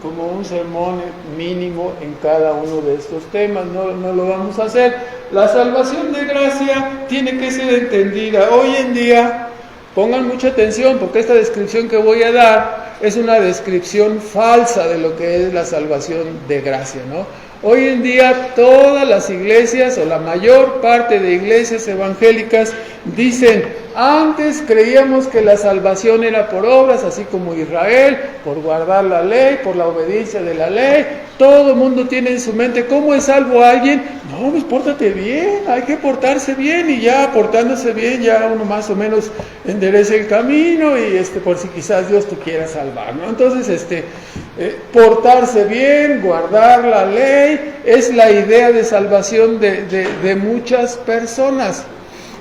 como un sermón mínimo en cada uno de estos temas, no lo vamos a hacer. La salvación de gracia tiene que ser entendida. Hoy en día, pongan mucha atención porque esta descripción que voy a dar es una descripción falsa de lo que es la salvación de gracia, ¿no? Hoy en día todas las iglesias o la mayor parte de iglesias evangélicas dicen: antes creíamos que la salvación era por obras, así como Israel, por guardar la ley, por la obediencia de la ley. Todo el mundo tiene en su mente: ¿cómo es salvo a alguien? No, pues pórtate bien, hay que portarse bien, y ya portándose bien ya uno más o menos endereza el camino, y por si quizás Dios te quiera salvar, ¿no? Entonces, portarse bien, guardar la ley, es la idea de salvación de muchas personas.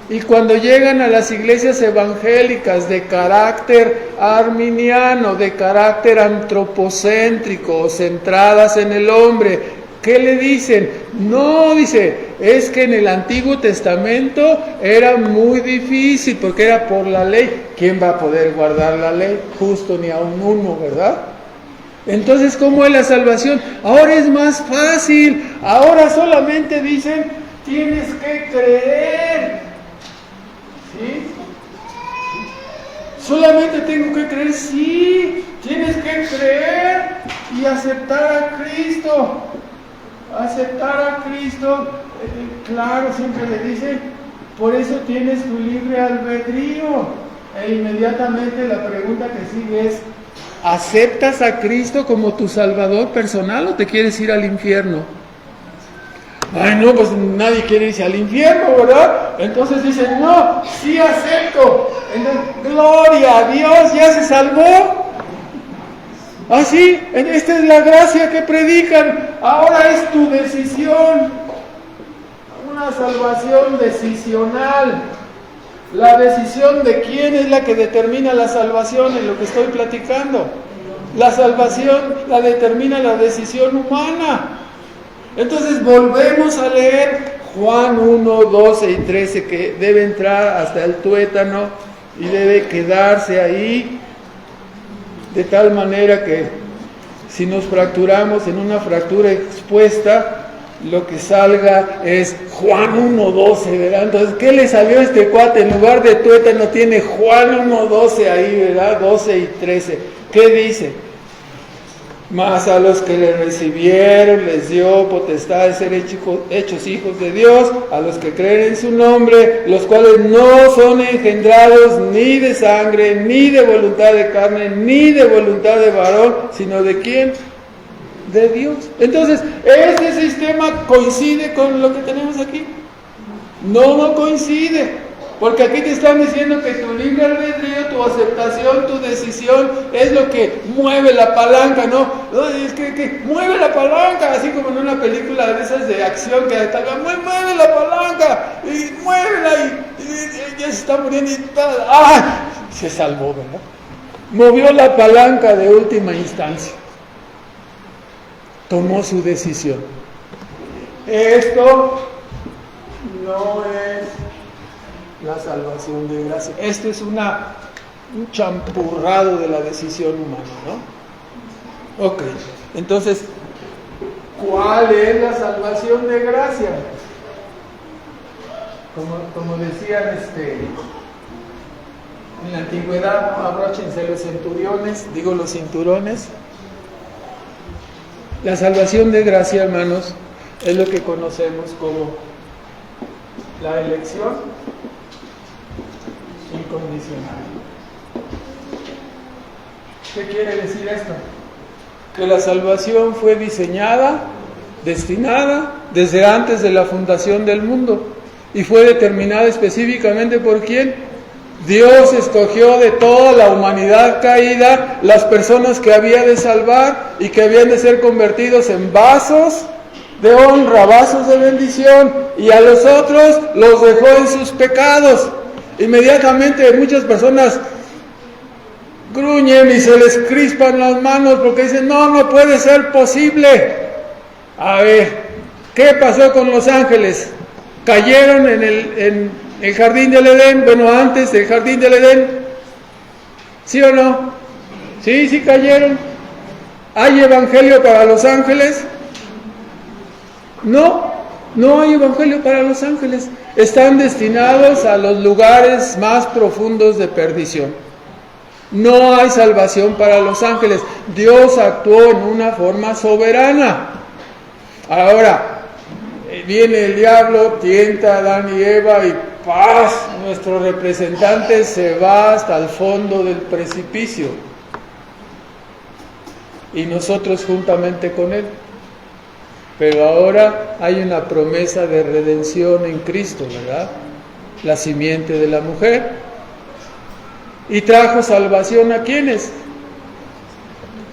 Y cuando llegan a las iglesias evangélicas de carácter arminiano, de carácter antropocéntrico, centradas en el hombre, ¿qué le dicen? No, dice, es que en el Antiguo Testamento era muy difícil porque era por la ley. ¿Quién va a poder guardar la ley? Justo ni a un uno, ¿verdad? Entonces, ¿cómo es la salvación? Ahora es más fácil. Ahora solamente dicen: tienes que creer. ¿Sí? Solamente tengo que creer. Sí, tienes que creer y aceptar a Cristo. Aceptar a Cristo. Claro, siempre le dice: por eso tienes tu libre albedrío. E inmediatamente la pregunta que sigue es: ¿aceptas a Cristo como tu Salvador personal o te quieres ir al infierno? Ay, no, pues nadie quiere irse al infierno, ¿verdad? Entonces dicen: no, sí acepto. Entonces, gloria a Dios, ya se salvó. Ah, sí, esta es la gracia que predican. Ahora es tu decisión. Una salvación decisional. La decisión de quién es la que determina la salvación en lo que estoy platicando. La salvación la determina la decisión humana. Entonces volvemos a leer Juan 1, 12 y 13, que debe entrar hasta el tuétano y debe quedarse ahí, de tal manera que si nos fracturamos en una fractura expuesta, lo que salga es Juan 1, 12, ¿verdad? Entonces, ¿qué le salió a este cuate? En lugar de tuétano tiene Juan 1, 12 ahí, ¿verdad? 12 y 13. ¿Qué dice? Mas a los que le recibieron les dio potestad de ser hechos hijos de Dios, a los que creen en su nombre, los cuales no son engendrados ni de sangre, ni de voluntad de carne, ni de voluntad de varón, sino ¿de quién? De Dios. Entonces, ¿este sistema coincide con lo que tenemos aquí? No coincide. Porque aquí te están diciendo que tu libre albedrío, tu aceptación, tu decisión es lo que mueve la palanca, ¿no? Es que mueve la palanca, así como en una película de esas de acción que mueve la palanca, y muévela, y ya se está muriendo y tal. ¡Ah! Se salvó, ¿verdad? Movió la palanca de última instancia. Tomó su decisión. Esto no es la salvación de gracia. Esto es un champurrado de la decisión humana, ¿no? Ok, entonces, ¿cuál es la salvación de gracia? Como decían en la antigüedad, ¿no? Abróchense los centuriones, digo los cinturones. La salvación de gracia, hermanos, es lo que conocemos como la elección incondicional. ¿Qué quiere decir esto? Que la salvación fue diseñada, destinada desde antes de la fundación del mundo y fue determinada específicamente por ¿quién? Dios escogió de toda la humanidad caída las personas que había de salvar y que habían de ser convertidos en vasos de honra, vasos de bendición, y a los otros los dejó en sus pecados. Inmediatamente muchas personas gruñen y se les crispan las manos porque dicen: no puede ser posible. A ver, ¿qué pasó con los ángeles? Cayeron en el jardín del Edén. Bueno, antes del jardín del Edén ¿Sí o no? ¿Sí? ¿Sí cayeron? ¿Hay evangelio para los ángeles? No, no hay evangelio para los ángeles. Están destinados a los lugares más profundos de perdición. No hay salvación para los ángeles. Dios actuó en una forma soberana. Ahora, viene el diablo, tienta a Adán y Eva y ¡paz! Nuestro representante se va hasta el fondo del precipicio. Y nosotros juntamente con él. Pero ahora hay una promesa de redención en Cristo, ¿verdad? La simiente de la mujer. Y trajo salvación ¿a quiénes?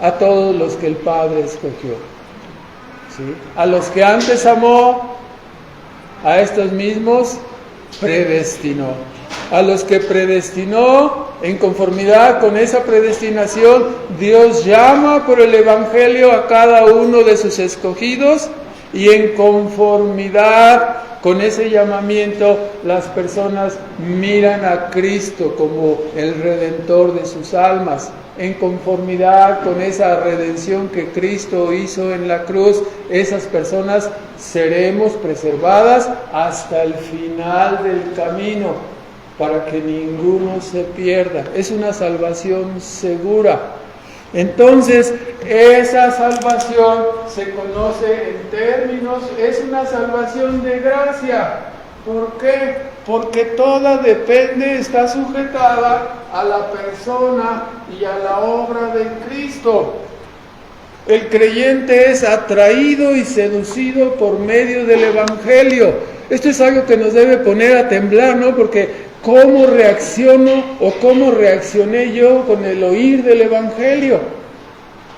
A todos los que el Padre escogió. ¿Sí? A los que antes amó, a estos mismos predestinó. A los que predestinó, en conformidad con esa predestinación, Dios llama por el Evangelio a cada uno de sus escogidos, y en conformidad con ese llamamiento, las personas miran a Cristo como el Redentor de sus almas. En conformidad con esa redención que Cristo hizo en la cruz, esas personas seremos preservadas hasta el final del camino, para que ninguno se pierda. Es una salvación segura. Entonces, esa salvación se conoce en términos, es una salvación de gracia. ¿Por qué? Porque toda depende, está sujetada a la persona y a la obra de Cristo. El creyente es atraído y seducido por medio del Evangelio. Esto es algo que nos debe poner a temblar, ¿no? Porque ¿cómo reacciono o cómo reaccioné yo con el oír del Evangelio?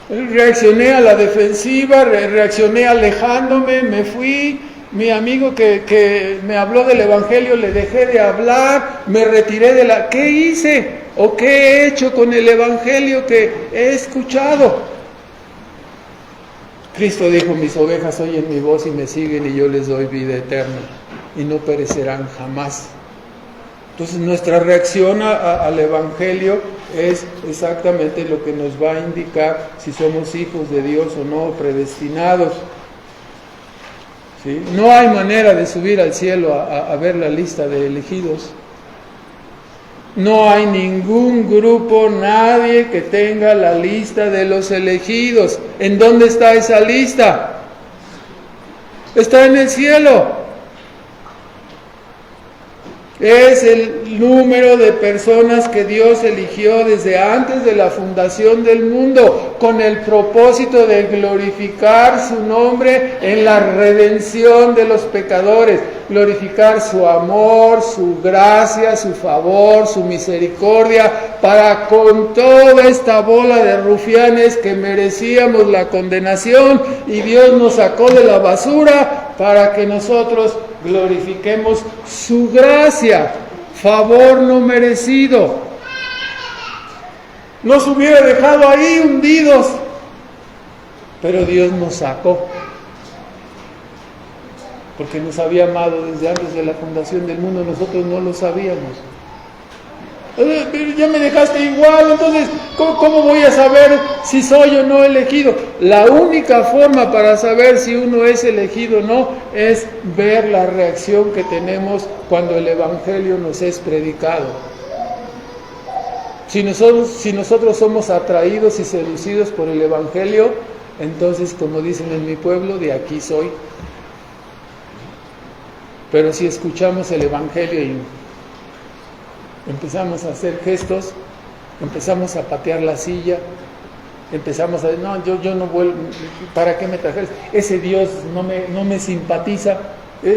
Reaccioné a la defensiva, reaccioné alejándome, me fui. Mi amigo que me habló del Evangelio, le dejé de hablar, me retiré de la... ¿Qué hice? ¿O qué he hecho con el Evangelio que he escuchado? Cristo dijo, mis ovejas oyen mi voz y me siguen y yo les doy vida eterna y no perecerán jamás. Entonces nuestra reacción al Evangelio es exactamente lo que nos va a indicar si somos hijos de Dios o no, predestinados. ¿Sí? No hay manera de subir al cielo a ver la lista de elegidos. No hay ningún grupo, nadie que tenga la lista de los elegidos. ¿En dónde está esa lista? Está en el cielo. Es el número de personas que Dios eligió desde antes de la fundación del mundo, con el propósito de glorificar su nombre en la redención de los pecadores, glorificar su amor, su gracia, su favor, su misericordia, para con toda esta bola de rufianes que merecíamos la condenación, y Dios nos sacó de la basura para que nosotros glorifiquemos su gracia, favor no merecido. Nos hubiera dejado ahí hundidos, pero Dios nos sacó, porque nos había amado desde antes de la fundación del mundo. Nosotros no lo sabíamos. Pero ya me dejaste igual, entonces ¿cómo voy a saber si soy o no elegido? La única forma para saber si uno es elegido o no es ver la reacción que tenemos cuando el Evangelio nos es predicado. Si nosotros somos atraídos y seducidos por el Evangelio, entonces, como dicen en mi pueblo, de aquí soy. Pero si escuchamos el Evangelio y empezamos a hacer gestos, empezamos a patear la silla, empezamos a decir, no, yo no vuelvo, ¿para qué me trajeron? Ese Dios no me simpatiza,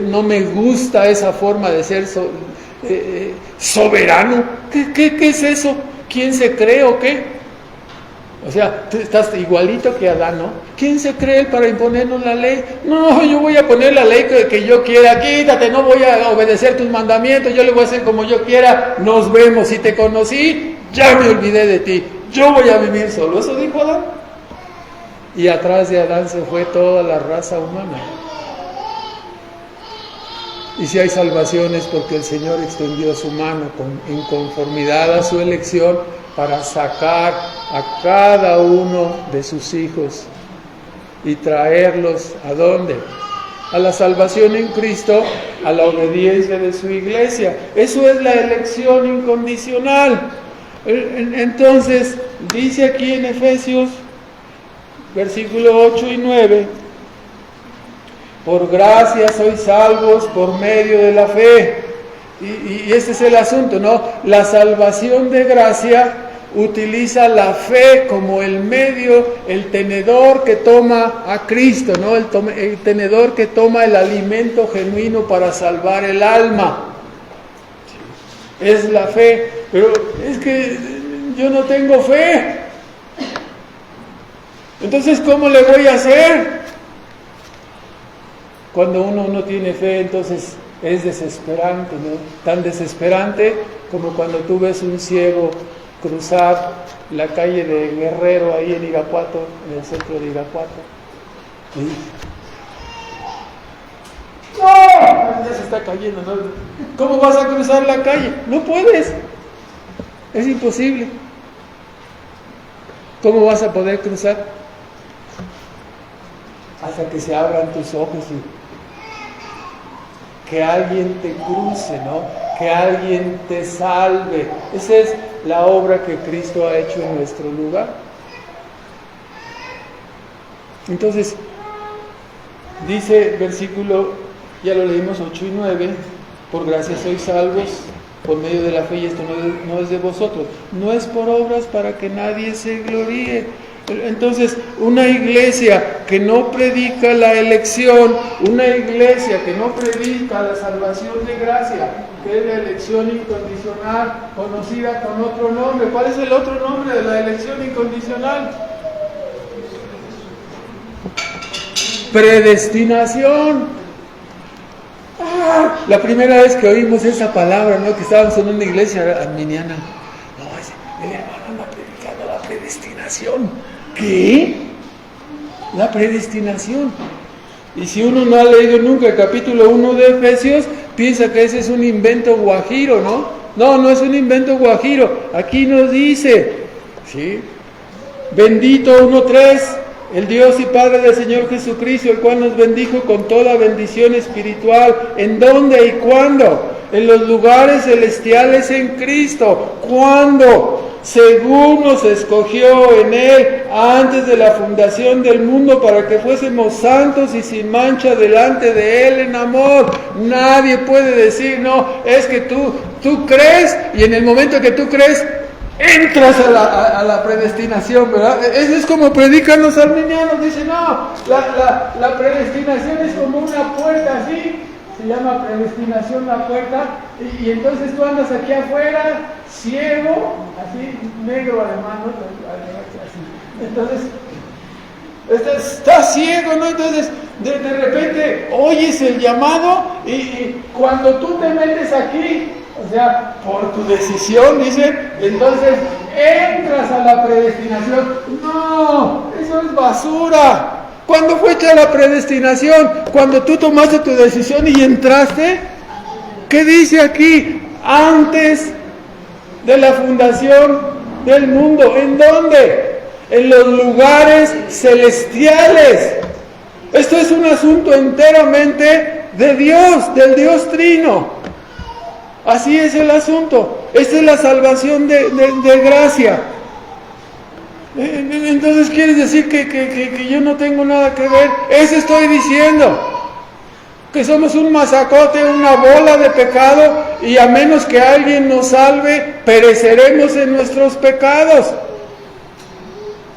no me gusta esa forma de ser soberano. ¿Qué es eso? ¿Quién se cree o qué? O sea, tú estás igualito que Adán, ¿no? ¿Quién se cree él para imponernos la ley? No, yo voy a poner la ley que yo quiera. Quítate, no voy a obedecer tus mandamientos, yo le voy a hacer como yo quiera. Nos vemos, si te conocí, ya me olvidé de ti. Yo voy a vivir solo. Eso dijo Adán. Y atrás de Adán se fue toda la raza humana. Y si hay salvación es porque el Señor extendió su mano en conformidad a su elección para sacar a cada uno de sus hijos y traerlos ¿a dónde? A la salvación en Cristo, a la obediencia de su iglesia. Eso es la elección incondicional. Entonces, dice aquí en Efesios, versículos 8 y 9, por gracia sois salvos por medio de la fe. Y este es el asunto, ¿no? La salvación de gracia utiliza la fe como el medio, el tenedor que toma a Cristo, ¿no? El tenedor que toma el alimento genuino para salvar el alma. Es la fe, pero es que yo no tengo fe. Entonces, ¿cómo le voy a hacer? Cuando uno no tiene fe, entonces es desesperante, ¿no? Tan desesperante como cuando tú ves un ciego cruzar la calle de Guerrero ahí en Irapuato, en el centro de Irapuato. ¿Sí? ¡No! Ya se está cayendo, ¿no? ¿Cómo vas a cruzar la calle? No puedes. Es imposible. ¿Cómo vas a poder cruzar? Hasta que se abran tus ojos y que alguien te cruce, ¿no? Que alguien te salve. Esa es la obra que Cristo ha hecho en nuestro lugar. Entonces, dice versículo, ya lo leímos 8 y 9, por gracia sois salvos por medio de la fe, y esto no es de vosotros, no es por obras para que nadie se gloríe. Entonces, una iglesia que no predica la elección, una iglesia que no predica la salvación de gracia, que es la elección incondicional, conocida con otro nombre. ¿Cuál es el otro nombre de la elección incondicional? Predestinación. La primera vez que oímos esa palabra, ¿no? Que estábamos en una iglesia arminiana. No, el hermano anda predicando la predestinación. ¿Qué? La predestinación. Y si uno no ha leído nunca el capítulo 1 de Efesios, piensa que ese es un invento guajiro, ¿no? No es un invento guajiro. Aquí nos dice, ¿sí? Bendito 1:3, el Dios y Padre del Señor Jesucristo, el cual nos bendijo con toda bendición espiritual. ¿En dónde y cuándo? En los lugares celestiales en Cristo. ¿Cuándo? Según nos escogió en Él antes de la fundación del mundo, para que fuésemos santos y sin mancha delante de Él en amor. Nadie puede decir, no, es que tú crees, y en el momento que tú crees, entras a la predestinación, ¿verdad? Eso es como predican los arminianos. Dicen, no, la predestinación es como una puerta así. Se llama predestinación la puerta, y entonces tú andas aquí afuera, ciego, así, negro además, ¿no? Así. Entonces, estás ciego, ¿no? Entonces, de repente oyes el llamado, y cuando tú te metes aquí, o sea, por tu decisión, dicen, entonces entras a la predestinación. No, eso es basura. ¿Cuándo fue hecha la predestinación? Cuando tú tomaste tu decisión y entraste. ¿Qué dice aquí? Antes de la fundación del mundo. ¿En dónde? En los lugares celestiales. Esto es un asunto enteramente de Dios, del Dios Trino. Así es el asunto. Esta es la salvación de gracia. Entonces, ¿quieres decir que yo no tengo nada que ver? Eso estoy diciendo. Que somos un masacote, una bola de pecado, y a menos que alguien nos salve, pereceremos en nuestros pecados.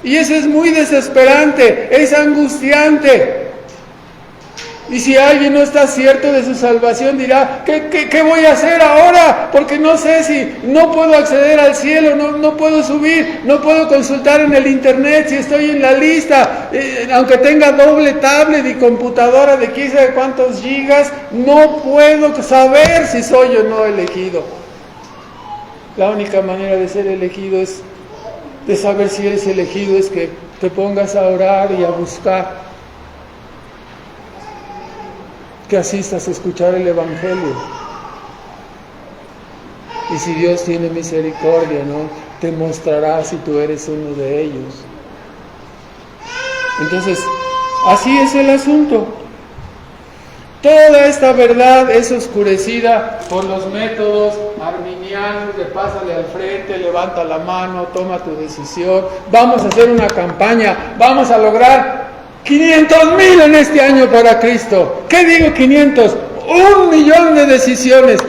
Y eso es muy desesperante, es angustiante. Y si alguien no está cierto de su salvación, dirá, ¿qué voy a hacer ahora? Porque no sé si no puedo acceder al cielo, no puedo subir, no puedo consultar en el internet si estoy en la lista, aunque tenga doble tablet y computadora de quién sabe cuántos gigas, no puedo saber si soy o no elegido. La única manera de ser elegido de saber si eres elegido, es que te pongas a orar y a buscar. que asistas a escuchar el Evangelio. Y si Dios tiene misericordia, ¿no?, te mostrará si tú eres uno de ellos. Entonces, así es el asunto. Toda esta verdad es oscurecida por los métodos arminianos de pásale al frente, levanta la mano, toma tu decisión, vamos a hacer una campaña, vamos a lograr 500,000 en este año para Cristo. ¿Qué digo 500? 1,000,000 de decisiones.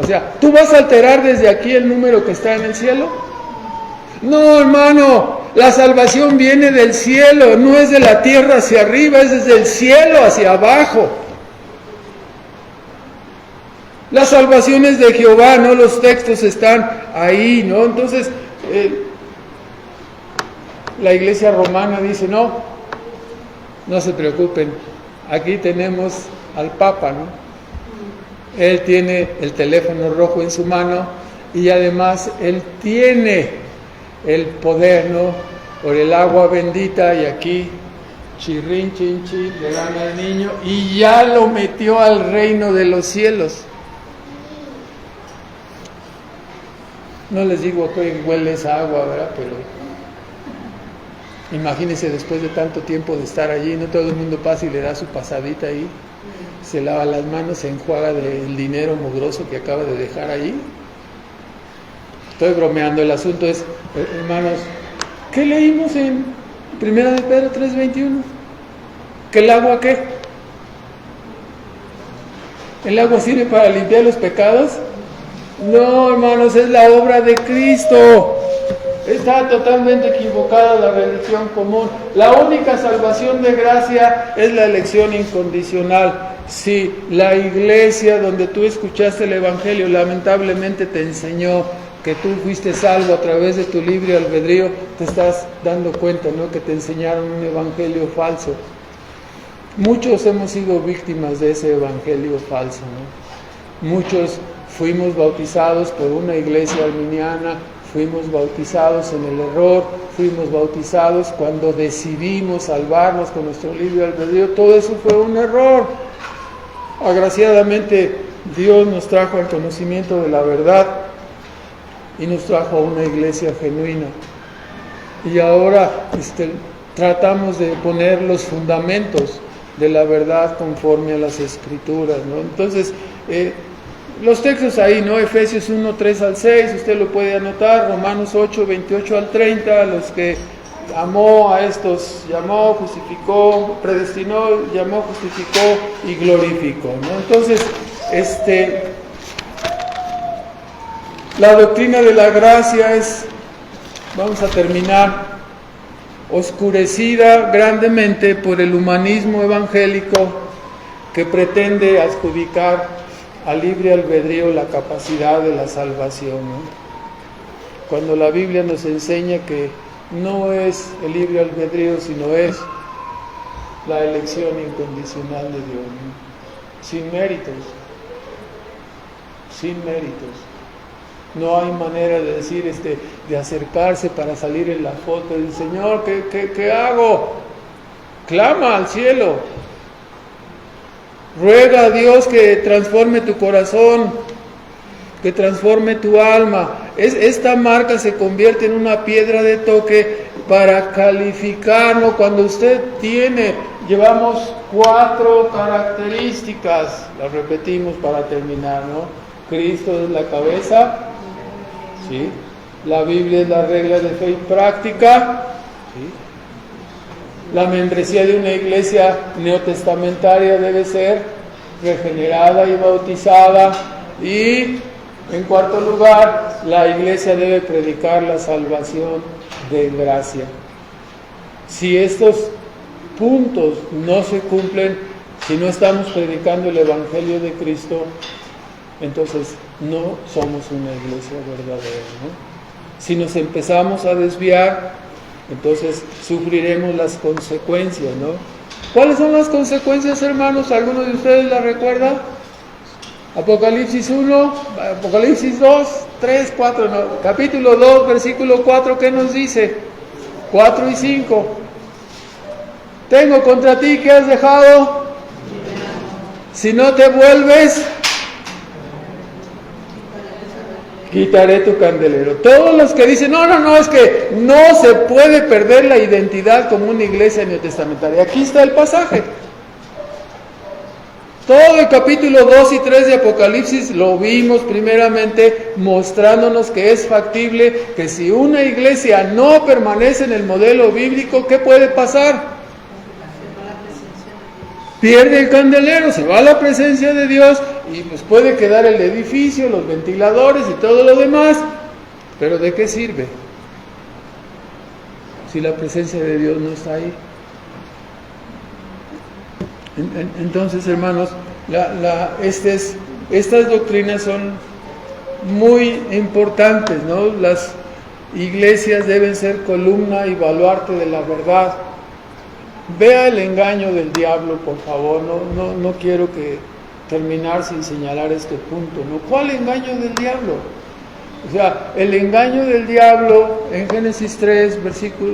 O sea, ¿tú vas a alterar desde aquí el número que está en el cielo? No, hermano, la salvación viene del cielo, no es de la tierra hacia arriba, es desde el cielo hacia abajo. La salvación es de Jehová, no los textos están ahí, ¿no? Entonces, la iglesia romana dice, no se preocupen, aquí tenemos al Papa, ¿no? Él tiene el teléfono rojo en su mano y además él tiene el poder, ¿no?, por el agua bendita, y aquí chirrín, chin, chin, le dan al niño y ya lo metió al reino de los cielos. No les digo que huele esa agua, ¿verdad? Pero imagínense, después de tanto tiempo de estar allí, no todo el mundo pasa y le da su pasadita ahí, se lava las manos, se enjuaga del dinero mugroso que acaba de dejar allí. Estoy bromeando, el asunto es, hermanos, ¿qué leímos en 1 de Pedro 3:21? ¿Que el agua qué? ¿El agua sirve para limpiar los pecados? No, hermanos, es la obra de Cristo. Está totalmente equivocada la religión común. La única salvación de gracia es la elección incondicional. Si la iglesia donde tú escuchaste el Evangelio lamentablemente te enseñó que tú fuiste salvo a través de tu libre albedrío, te estás dando cuenta, ¿no?, que te enseñaron un evangelio falso. Muchos hemos sido víctimas de ese evangelio falso, ¿no? Muchos fuimos bautizados por una iglesia arminiana, fuimos bautizados en el error, fuimos bautizados cuando decidimos salvarnos con nuestro libre albedrío. Todo eso fue un error. Agraciadamente Dios nos trajo al conocimiento de la verdad y nos trajo a una iglesia genuina. Y ahora tratamos de poner los fundamentos de la verdad conforme a las Escrituras, ¿no? Entonces, los textos ahí, ¿no? Efesios 1, 3 al 6, usted lo puede anotar, Romanos 8, 28 al 30, los que amó a estos, llamó, justificó, predestinó, llamó, justificó y glorificó, ¿no? Entonces, la doctrina de la gracia es, vamos a terminar, oscurecida grandemente por el humanismo evangélico que pretende adjudicar al libre albedrío la capacidad de la salvación, ¿no? Cuando la Biblia nos enseña que no es el libre albedrío, sino es la elección incondicional de Dios, ¿no? Sin méritos. No hay manera de decir, de acercarse para salir en la foto y decir, Señor, ¿qué hago? Clama al cielo. Ruega a Dios que transforme tu corazón, que transforme tu alma. Esta marca se convierte en una piedra de toque para calificarlo. Cuando usted llevamos 4 características, las repetimos para terminar, ¿no? Cristo es la cabeza, ¿sí? La Biblia es la regla de fe y práctica, ¿sí? La membresía de una iglesia neotestamentaria debe ser regenerada y bautizada. Y en cuarto lugar, la iglesia debe predicar la salvación de gracia. Si estos puntos no se cumplen, si no estamos predicando el Evangelio de Cristo, entonces no somos una iglesia verdadera, ¿no? Si nos empezamos a desviar, entonces sufriremos las consecuencias, ¿no? ¿Cuáles son las consecuencias, hermanos? ¿Alguno de ustedes las recuerda? Apocalipsis 1, Apocalipsis 2, 3, 4, no, capítulo 2, versículo 4, ¿qué nos dice? 4 y 5. Tengo contra ti que has dejado Si no te vuelves, quitaré tu candelero. Todos los que dicen, no, es que no se puede perder la identidad como una iglesia neotestamentaria. Aquí está el pasaje. Todo el capítulo 2 y 3 de Apocalipsis lo vimos primeramente mostrándonos que es factible que si una iglesia no permanece en el modelo bíblico, ¿qué puede pasar? Pierde el candelero, se va a la presencia de Dios y pues puede quedar el edificio, los ventiladores y todo lo demás. Pero ¿de qué sirve si la presencia de Dios no está ahí? Entonces, hermanos, estas doctrinas son muy importantes, ¿no? Las iglesias deben ser columna y baluarte de la verdad. Vea el engaño del diablo, por favor. No quiero terminar sin señalar este punto, ¿no? ¿Cuál engaño del diablo? O sea, el engaño del diablo en Génesis 3,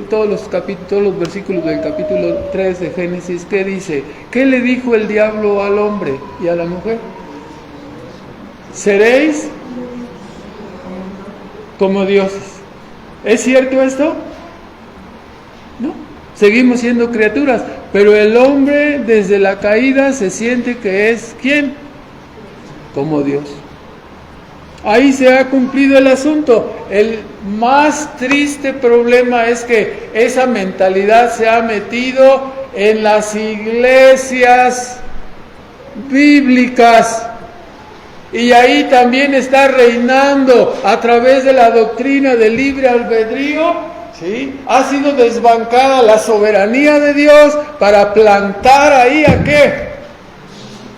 todos los versículos del capítulo 3 de Génesis, ¿qué dice? ¿Qué le dijo el diablo al hombre y a la mujer? Seréis como dioses. ¿Es cierto esto? No. Seguimos siendo criaturas, pero el hombre desde la caída se siente que es ¿quién? Como Dios. Ahí se ha cumplido el asunto. El más triste problema es que esa mentalidad se ha metido en las iglesias bíblicas. Y ahí también está reinando a través de la doctrina del libre albedrío. ¿Sí? Ha sido desbancada la soberanía de Dios para plantar ahí ¿a qué?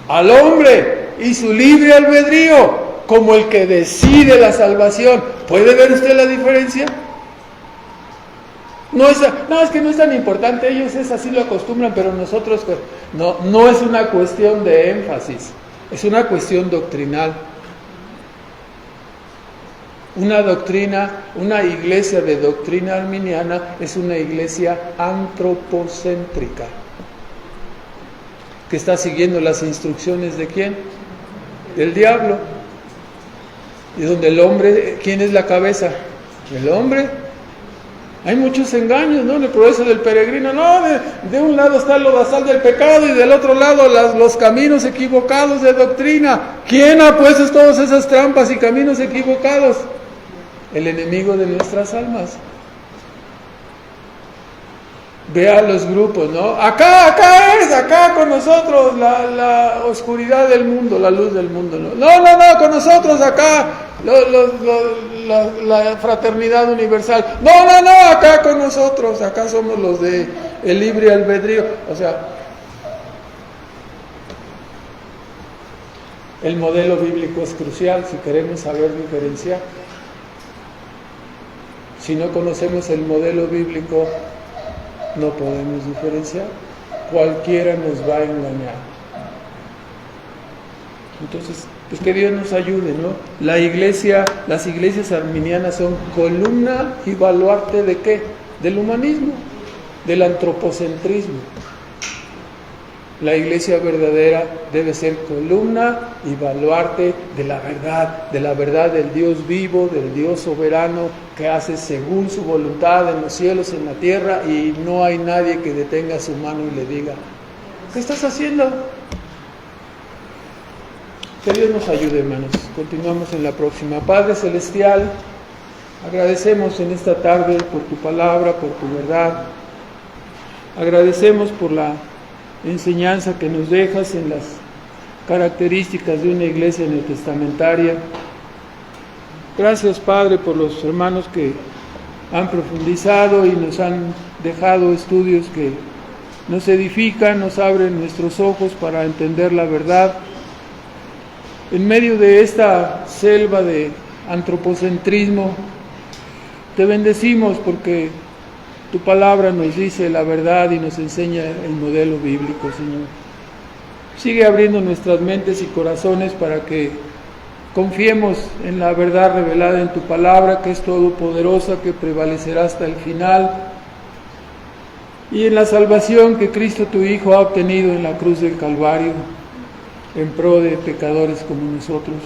Al hombre y su libre albedrío como el que decide la salvación. ¿Puede ver usted la diferencia? Es que no es tan importante, ellos así lo acostumbran, pero nosotros no es una cuestión de énfasis, es una cuestión doctrinal. Una iglesia de doctrina arminiana es una iglesia antropocéntrica, que está siguiendo las instrucciones ¿de quién? Del diablo. Y donde el hombre, ¿quién es la cabeza? El hombre. Hay muchos engaños, ¿no? En el progreso del peregrino, de un lado está el lodazal del pecado y del otro lado los caminos equivocados de doctrina. ¿Quién ha puesto todas esas trampas y caminos equivocados? El enemigo de nuestras almas. Vea los grupos, ¿no? Acá con nosotros la oscuridad del mundo, la luz del mundo, ¿no? No, con nosotros acá la fraternidad universal. No, acá con nosotros, acá somos los de el libre albedrío. O sea, el modelo bíblico es crucial si queremos saber diferenciar. Si no conocemos el modelo bíblico, no podemos diferenciar. Cualquiera nos va a engañar. Entonces, pues que Dios nos ayude, ¿no? Las iglesias arminianas son columna y baluarte ¿de qué? Del humanismo, del antropocentrismo. La iglesia verdadera debe ser columna y baluarte de la verdad del Dios vivo, del Dios soberano, que hace según su voluntad en los cielos, en la tierra, y no hay nadie que detenga su mano y le diga, ¿qué estás haciendo? Que Dios nos ayude, hermanos. Continuamos en la próxima. Padre Celestial, agradecemos en esta tarde por tu palabra, por tu verdad. Agradecemos por la enseñanza que nos dejas en las características de una iglesia neotestamentaria. Gracias, Padre, por los hermanos que han profundizado y nos han dejado estudios que nos edifican, nos abren nuestros ojos para entender la verdad. En medio de esta selva de antropocentrismo, te bendecimos porque tu palabra nos dice la verdad y nos enseña el modelo bíblico, Señor. Sigue abriendo nuestras mentes y corazones para que confiemos en la verdad revelada en tu palabra, que es todopoderosa, que prevalecerá hasta el final, y en la salvación que Cristo tu Hijo ha obtenido en la cruz del Calvario. en pro de pecadores como nosotros.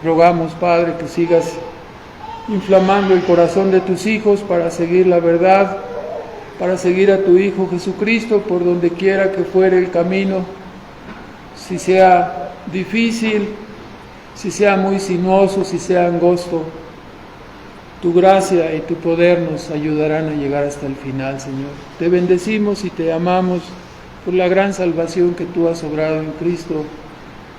Rogamos, Padre, que sigas inflamando el corazón de tus hijos para seguir la verdad, para seguir a tu Hijo Jesucristo por donde quiera que fuere el camino, si sea difícil, si sea muy sinuoso, si sea angosto. Tu gracia y tu poder nos ayudarán a llegar hasta el final, Señor. Te bendecimos y te amamos por la gran salvación que tú has obrado en Cristo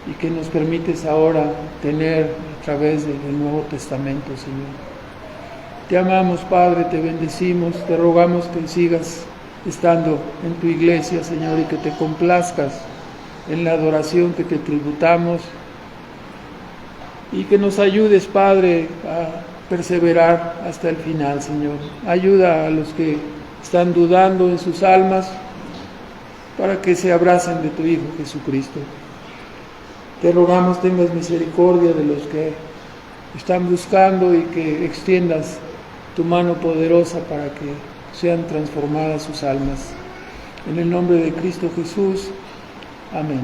y que nos permites ahora tener a través del Nuevo Testamento, Señor. Te amamos, Padre, te bendecimos, te rogamos que sigas estando en tu iglesia, Señor, y que te complazcas en la adoración que te tributamos y que nos ayudes, Padre, a perseverar hasta el final, Señor. Ayuda a los que están dudando en sus almas para que se abracen de tu Hijo Jesucristo. Te rogamos tengas misericordia de los que están buscando y que extiendas tu mano poderosa para que sean transformadas sus almas. En el nombre de Cristo Jesús. Amén.